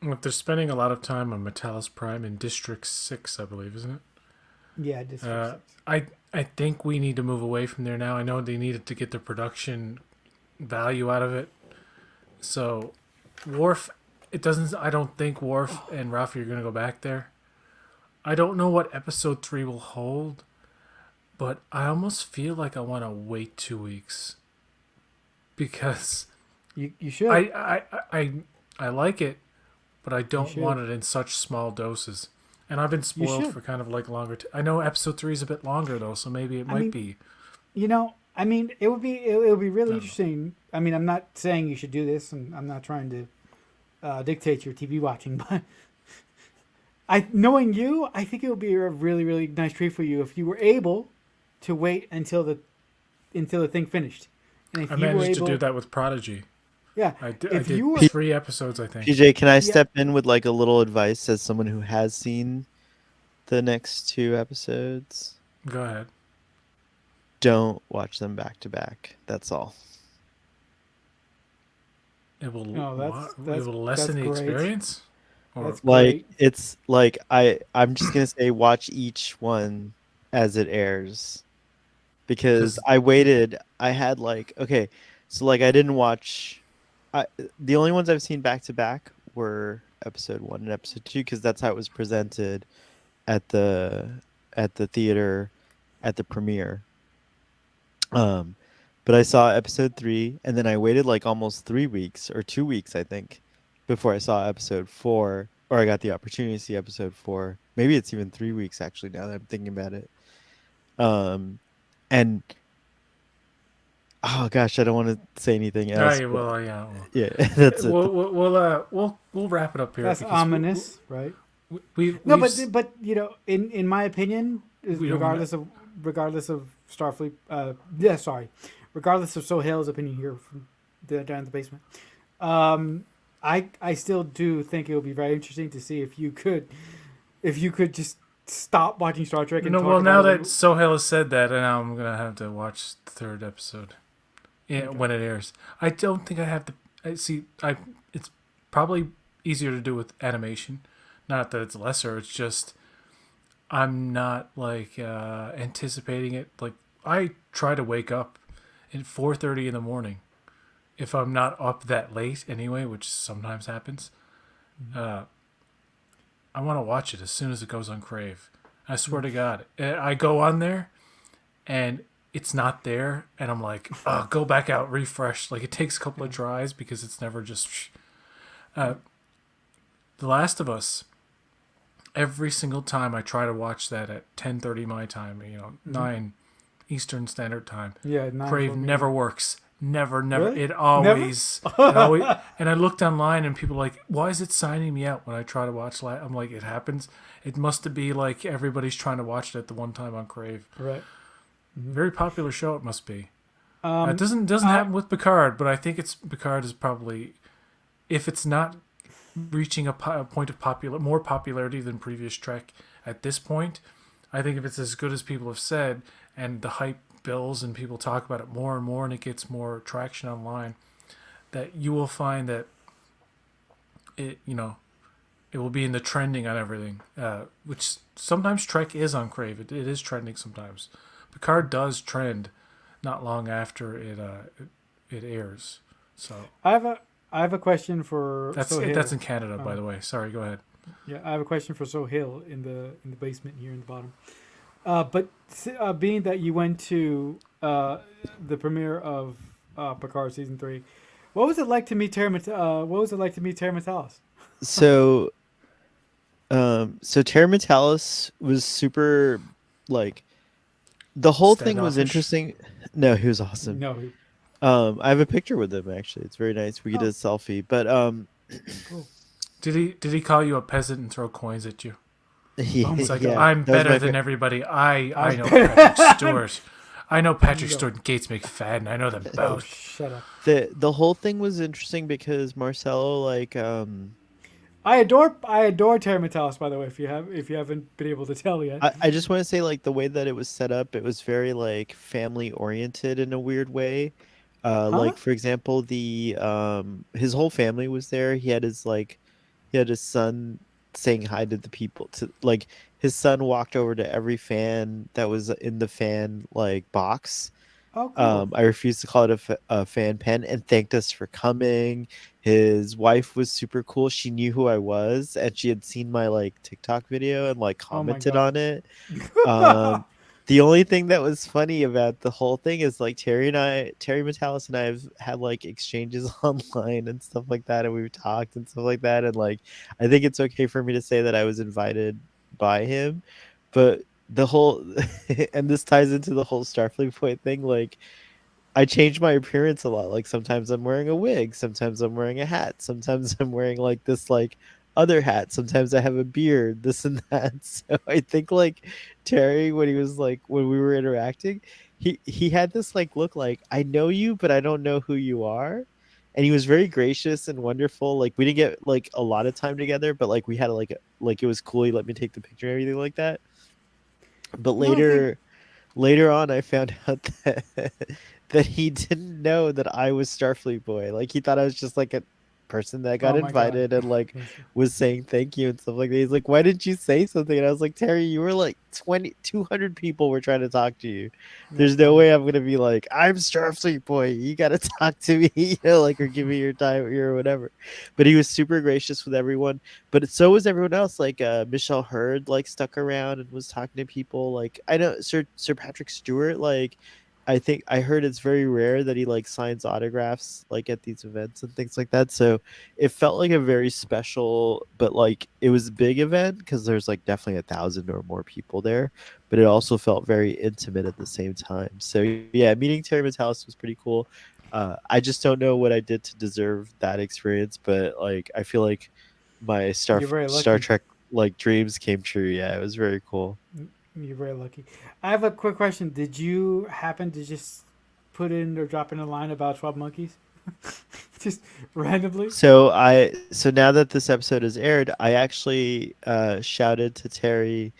If they're spending a lot of time on Metalis Prime in District 6, I believe, isn't it? Yeah, just I think we need to move away from there now. I know they needed to get the production value out of it. So, Worf, it doesn't. I don't think Worf and Raffi are going to go back there. I don't know what episode 3 will hold, but I almost feel like I want to wait 2 weeks because you should. I like it, but I don't should. want it in such small doses. And I've been spoiled should. for kind of like longer. I know episode 3 is a bit longer though, so maybe it might be. I mean, it would be really interesting. I mean, I'm not saying you should do this, and I'm not trying to dictate your TV watching, but knowing you, I think it would be a really, really nice treat for you if you were able to wait until the thing finished. And if I you were managed able, to do that with Prodigy. yeah, I if did you were, 3 episodes, I think. PJ, can I step in with like a little advice as someone who has seen the next 2 episodes? Go ahead. Don't watch them back to back. That's all. It will. that's it will lessen the great. experience. Or That's Like great. it's like I'm just gonna say watch each one as it airs, because 'Cause- I waited. I had like okay, so like I didn't watch. The only ones I've seen back to back were episode 1 and episode 2 because that's how it was presented at the theater at the premiere. But I saw episode 3 and then I waited like almost 3 weeks or 2 weeks I think before I saw episode 4, or I got the opportunity to see episode 4. Maybe it's even 3 weeks actually now that I'm thinking about it. And oh gosh, I don't want to say anything else. yeah, well, yeah. Well, Yeah, that's it. We'll wrap it up here. That's because ominous, right? We No, we've but in my opinion, We don't regardless of Starfleet, regardless of Sohail's opinion here from down in the basement, I still do think it would be very interesting to see if you could just stop watching Star Trek and talk well, now about that Sohail has said that, and now I'm gonna have to watch the 3rd episode. Yeah, Okay. when it airs. I don't think I have to. It's probably easier to do with animation. Not that it's lesser. It's just I'm not like anticipating it. Like I try to wake up at 4:30 in the morning, if I'm not up that late anyway, which sometimes happens. I want to watch it as soon as it goes on Crave. I swear to God, I go on there, and it's not there, and I'm like, oh, go back out, refresh. Like it takes a couple of tries because it's never just. The Last of Us. Every single time I try to watch that at 10:30 my time, 9 Eastern Standard Time. Yeah, Crave never works. Never. Really? It always, and I looked online and people are like, why is it signing me out when I try to watch? I'm like, it happens. It must be like everybody's trying to watch it at the one time on Crave. right. Very popular show. It must be. It doesn't happen with Picard, but I think Picard is probably, if it's not reaching a point of more popularity than previous Trek at this point, I think if it's as good as people have said and the hype builds and people talk about it more and more and it gets more traction online, that you will find that it will be in the trending on everything, which sometimes Trek is on Crave. It is trending sometimes. Picard does trend not long after it airs. So I have a question for Sohail. that's in Canada, by the way. Sorry, go ahead. Yeah, I have a question for Sohail in the basement here in the bottom. But being that you went to the premiere of Picard season 3, What was it like to meet what was it like to meet Terry Metalis? So so Terry Metalis was super like the whole thing was Standoffish. interesting. No, he was awesome. No. I have a picture with him actually. It's very nice. We did a Oh, selfie, but cool. Did he call you a peasant and throw coins at you? Oh my It's like yeah, god. I'm that was better my than everybody. I I'm know Patrick better. Stewart. I know Patrick No. Stewart and Gates McFadden. I know them Oh, both. shut up. the whole thing was interesting because Marcelo like I adore Terry Metalis, by the way. If you haven't been able to tell yet. I just want to say like the way that it was set up, it was very like family oriented in a weird way. Huh? Like for example, the his whole family was there. He had his son saying hi to the people to like his son walked over to every fan that was in the fan like box. Oh, cool. I refuse to call it a fan pen and thanked us for coming. His wife was super cool. She knew who I was and she had seen my like TikTok video and like Oh my commented god. on it. Um, the only thing that was funny about the whole thing is like Terry Metalis and I have had like exchanges online and stuff like that, and we've talked and stuff like that. And like, I think it's okay for me to say that I was invited by him, but the whole and this ties into the whole Starfleet point thing. Like, I change my appearance a lot. Like sometimes I'm wearing a wig, sometimes I'm wearing a hat, sometimes I'm wearing like this like other hat, sometimes I have a beard, this and that. So I think like Terry when he was like when we were interacting, he had this like look like I know you but I don't know who you are. And he was very gracious and wonderful. Like we didn't get like a lot of time together, but like we had like like it was cool. He let me take the picture and everything like that. But You know, I think. later on I found out that that he didn't know that I was Starfleet Boy. Like he thought I was just like a person that got Oh my god. invited and like That's- was saying thank you and stuff like that. He's like, "Why didn't you say something?" And I was like, "Terry, you were like 200 people were trying to talk to you. That's There's no funny. way I'm gonna be like, I'm Starfleet Boy. You gotta talk to me, you know, like or give me your time or whatever." But he was super gracious with everyone. But so was everyone else. Like Michelle Hurd like stuck around and was talking to people. Like I know Sir Patrick Stewart like I think I heard it's very rare that he like signs autographs like at these events and things like that. So it felt like a very special, but like it was a big event because there's like definitely 1,000 or more people there. But it also felt very intimate at the same time. So yeah, meeting Terry Metalis was pretty cool. I just don't know what I did to deserve that experience, but like I feel like my You're very Star lucky. Trek like dreams came true. Yeah, it was very cool. You're very lucky. I have a quick question. Did you happen to just put in or drop in a line about 12 monkeys? Just randomly? So now that this episode is aired, I actually shouted to Terry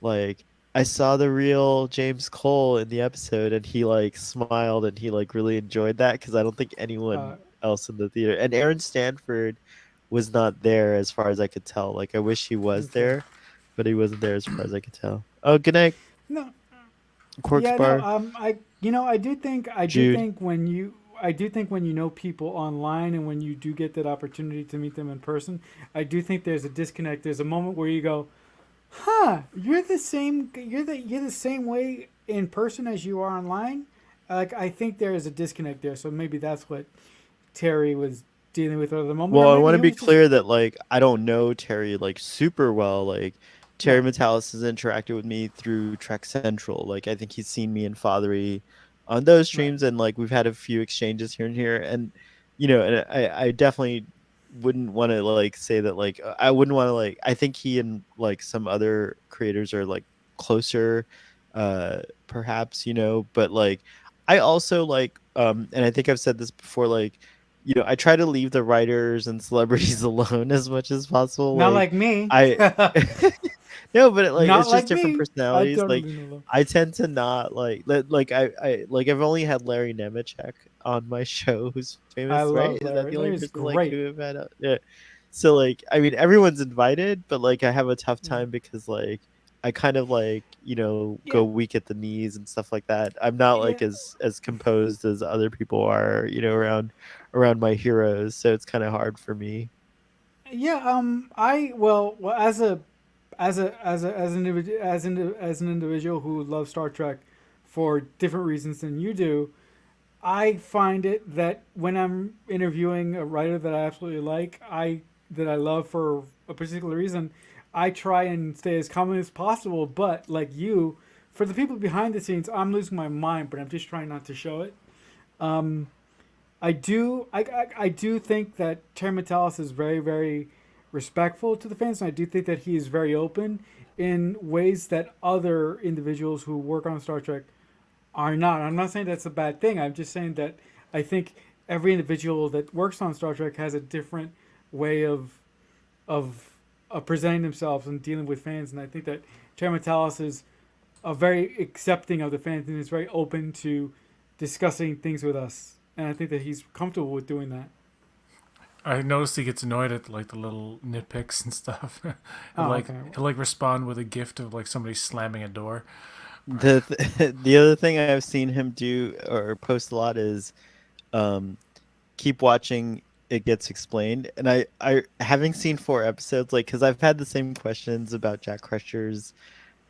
like I saw the real James Cole in the episode and he like smiled and he like really enjoyed that because I don't think Uh, anyone else in the theater and Aaron Stanford was not there as far as I could tell. Like I wish he was okay. there, but he wasn't there as far as I could tell. Oh, good night, No, Corks yeah, no. Bar, I do Jude. think when you know people online and when you do get that opportunity to meet them in person, I do think there's a disconnect. There's a moment where you go, "Huh, you're the same way in person as you are online." Like I think there is a disconnect there. So maybe that's what Terry was dealing with at the moment, or Well, I maybe want he to be was just clear that like I don't know Terry like super well. Like Terry no. Metalis has interacted with me through Trek Central. Like I think he's seen me in Fathery on those Right. streams, and like we've had a few exchanges here and here. And you know, and I definitely wouldn't want to like say that like I wouldn't want to like I think he and like some other creators are like closer, perhaps you know. But like I also like and I think I've said this before like you know, I try to leave the writers and celebrities alone as much as possible. Not Like, like me. I no, but Not it's just like different me. I personalities. Like, totally know. I tend to not like I like I've only had Larry Nemeczek on my show, who's I famous, right? love Is that Larry. the only Larry's person like great. who have had? Yeah. So like, I mean, everyone's invited, but like, I have a tough Yeah. time because like. I kind of like, you know, go Yeah. weak at the knees and stuff like that. I'm not like Yeah. as composed as other people are, you know, around my heroes, so it's kind of hard for me. Yeah. I well as an individual who loves Star Trek for different reasons than you do. I find it that when I'm interviewing a writer that I absolutely like, that I love for a particular reason, I try and stay as calm as possible. But like you, for the people behind the scenes, I'm losing my mind, but I'm just trying not to show it. I do think that Terry Matalas is very, very respectful to the fans, and I do think that he is very open in ways that other individuals who work on Star Trek are not. I'm not saying that's a bad thing. I'm just saying that I think every individual that works on Star Trek has a different way of, of presenting themselves and dealing with fans, and I think that Terry Matalas is very accepting of the fans and is very open to discussing things with us. And I think that he's comfortable with doing that. I noticed he gets annoyed at like the little nitpicks and stuff. Oh, like okay. he'll like respond with a gift of like somebody slamming a door. The other thing I've seen him do or post a lot is keep watching It Gets Explained. And I having seen 4 episodes, like, because I've had the same questions about Jack Crusher's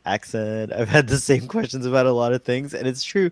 accent. I've had the same questions about a lot of things, and it's true.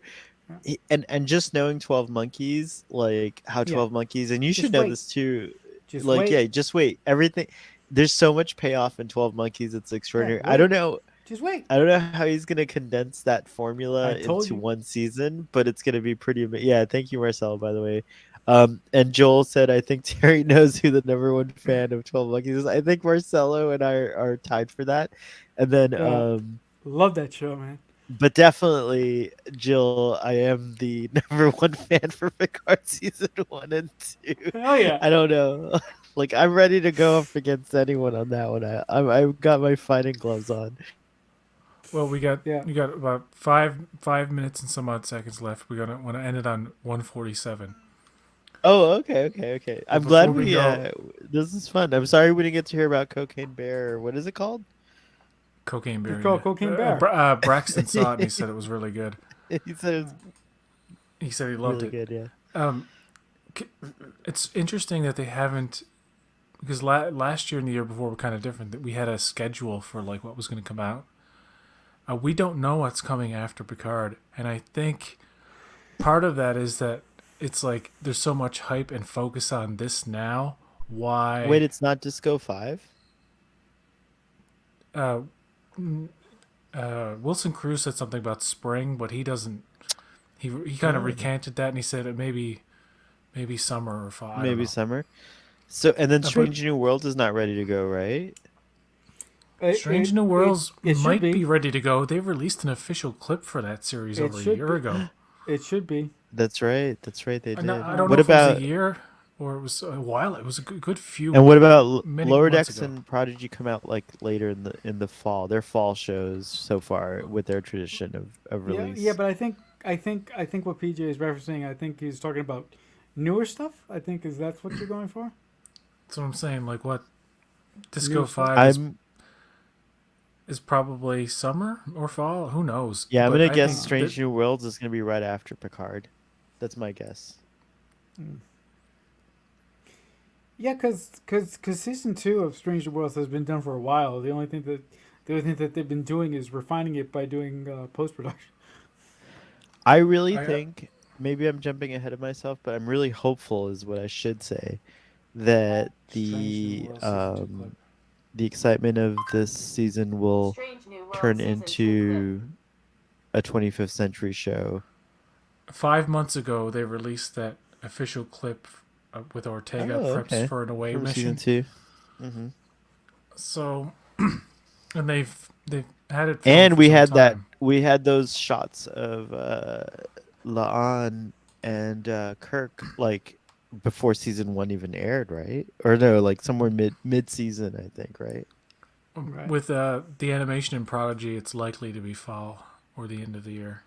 And just knowing 12 Monkeys, like how Yeah. 12 Monkeys, and you Just should know wait. this too. Just Like, wait. yeah, just wait. Everything, there's so much payoff in 12 Monkeys. It's extraordinary. I wait. don't know. Just wait. I don't know how he's gonna condense that I formula told into you. one season, but it's gonna be pretty. Yeah, thank you, Marcel, by the way. And Joel said, I think Terry knows who the #1 fan of 12 Monkeys is. I think Marcelo and I are tied for that. And then, Yeah. Love that show, man. but definitely, Jill, I am the #1 fan for Picard season 1 and 2. Oh yeah. I don't know. Like, I'm ready to go up against anyone on that one. I've got my fighting gloves on. Well, we got Yeah. about five minutes and some odd seconds left. We're gonna want to end it on 147. Oh, okay. I'm glad before we we. go- This is fun. I'm sorry we didn't get to hear about Cocaine Bear. What is it called? Cocaine Bear. It's called Cocaine Bear. Braxton saw it and he said it was really good. He said it was He said he loved really it. good. Yeah. It's interesting that they haven't, because last year and the year before were kind of different. That we had a schedule for like what was going to come out. We don't know what's coming after Picard, and I think part of that is that it's like there's so much hype and focus on this now. Why? Wait, it's not Disco 5? Wilson Cruz said something about spring, but he doesn't. He kind of recanted that, and he said it maybe summer or fall. I don't Maybe know. summer. So, and then but- Strange New World is not ready to go, right? Strange New Worlds it should might be ready to go. They released an official clip for that series It over a should year be. ago. It should be. That's right. They did. I don't know What if it about was a year or it was a while. It was a good few. and what about many Lower months Decks ago. and Prodigy come out like later in the fall? Their fall shows so far with their tradition of Yeah, release. yeah, but I think what PJ is referencing, I think he's talking about newer stuff. I think that's what you're going for. That's what I'm saying. Like what? Disco New 5 I'm is probably summer or fall. Who knows? yeah. I'm But gonna I guess think Strange that- New Worlds is gonna be right after Picard. That's my guess. Yeah, because season 2 of Strange New Worlds has been done for a while. The only thing that they've been doing is refining it by doing post production. I really I- think maybe I'm jumping ahead of myself, but I'm really hopeful, is what I should say, that Strange New the Worlds season 2 clip. the excitement of this season will Strange New World turn season 2 into a 25th century show. 5 months ago, they released that official clip with Ortega Oh, preps okay. for an away From mission. season 2. Hmm. So, and they've had it. filmed And for we some had time. we had those shots of Laan and Kirk like before season 1 even aired, right? Or no, like somewhere mid season, I think, right? Right. With the animation in Prodigy, it's likely to be fall or the end of the year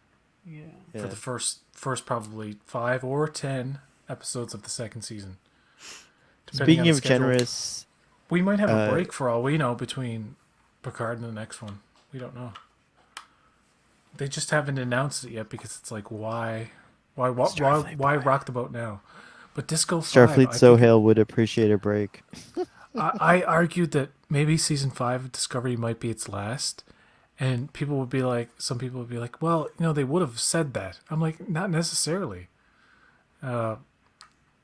Yeah. Yeah. for the first probably 5 or 10 episodes of the second season. Depending on Speaking the of schedule. generous, We might have a Uh, break for all we know between Picard and the next one. We don't know. They just haven't announced it yet because it's like why Starfleet rock the boat now? But Disco 5, Starfleet Sohail would appreciate a break. I argued that maybe season 5 of Discovery might be its last, and some people would be like, well, they would have said that. I'm like, not necessarily.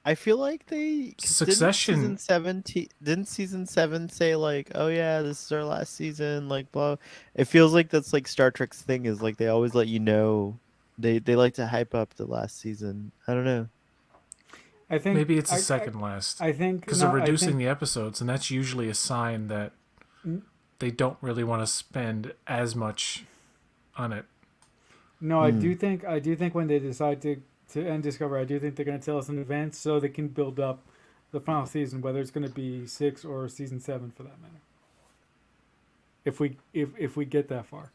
I feel like they 'cause Succession. didn't season 7 say like, oh yeah, this is our last season, like blah. It feels like that's like Star Trek's thing is like they always let you know they like to hype up the last season. I don't know. I think Maybe it's the second last I think because they're no, I reducing think the episodes, and that's usually a sign that they don't really want to spend as much on it. no, Hmm. I do think when they decide to end Discovery, I do think they're going to tell us in advance so they can build up the final season, whether it's going to be 6 or season 7 for that matter. If we get that far.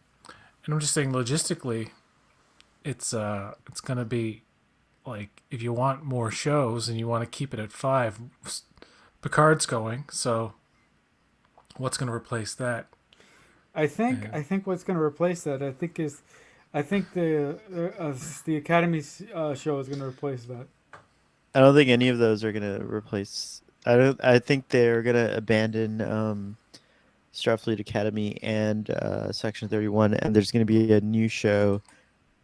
And I'm just saying, logistically, it's gonna be like if you want more shows and you want to keep it at 5, Picard's going. So what's gonna replace that? I think what's going to replace that I think the Academy's show is going to replace that. I don't think any of those are gonna replace. I don't. I think they're gonna abandon Starfleet Academy and Section 31, and there's gonna be a new show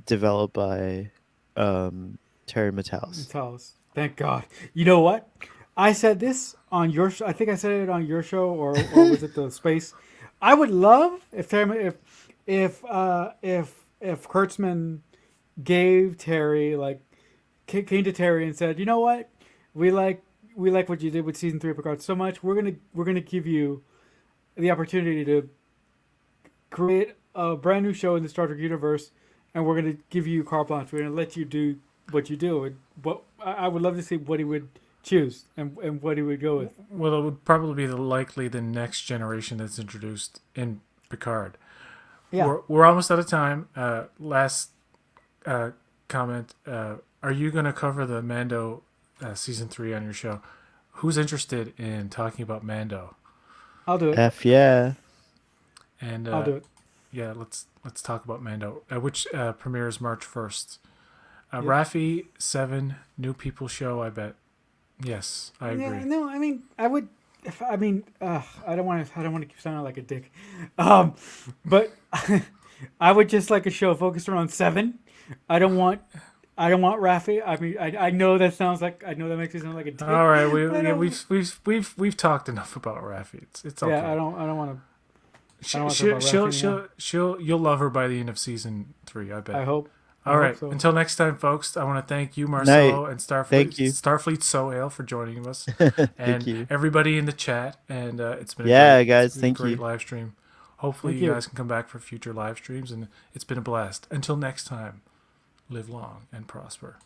developed by Terry Matalas. Talos. Thank God. You know what? I said this on your. I think I said it on your show, or was it the space? I would love if Kurtzman gave Terry like came to Terry and said, you know what, we like what you did with season 3 of Picard so much. We're gonna give you the opportunity to create a brand new show in the Star Trek universe, and we're gonna give you carte blanche. We're gonna let you do what you do. And what I would love to see what he would choose and what he would go with. Well, it would probably be the next generation that's introduced in Picard. Yeah. We're almost out of time. Last comment. Are you going to cover the Mando season 3 on your show? Who's interested in talking about Mando? I'll do it. F yeah. And I'll do it. yeah, let's talk about Mando, which premieres March 1st. Yep. Raffi 7 new people show. I bet. Yes, I agree. Yeah, no, I mean, I would. I mean, I don't want to keep sounding like a dick, but I would just like a show focused around 7. I don't want Raffi. I mean, I know that makes me sound like a dick. All right, but I don't- we've talked enough about Raffi. It's okay. Yeah, I don't want to. You'll love her by the end of season 3. I bet. I hope. All I right. hope so. Until next time, folks. I want to thank you, Marcelo, and Thank you. Starfleet Sohail for joining us, Thank and you. everybody in the chat. And it's been Guys, it's been thank a great you. live stream. Hopefully, Thank you you. guys can come back for future live streams, and it's been a blast. Until next time, live long and prosper.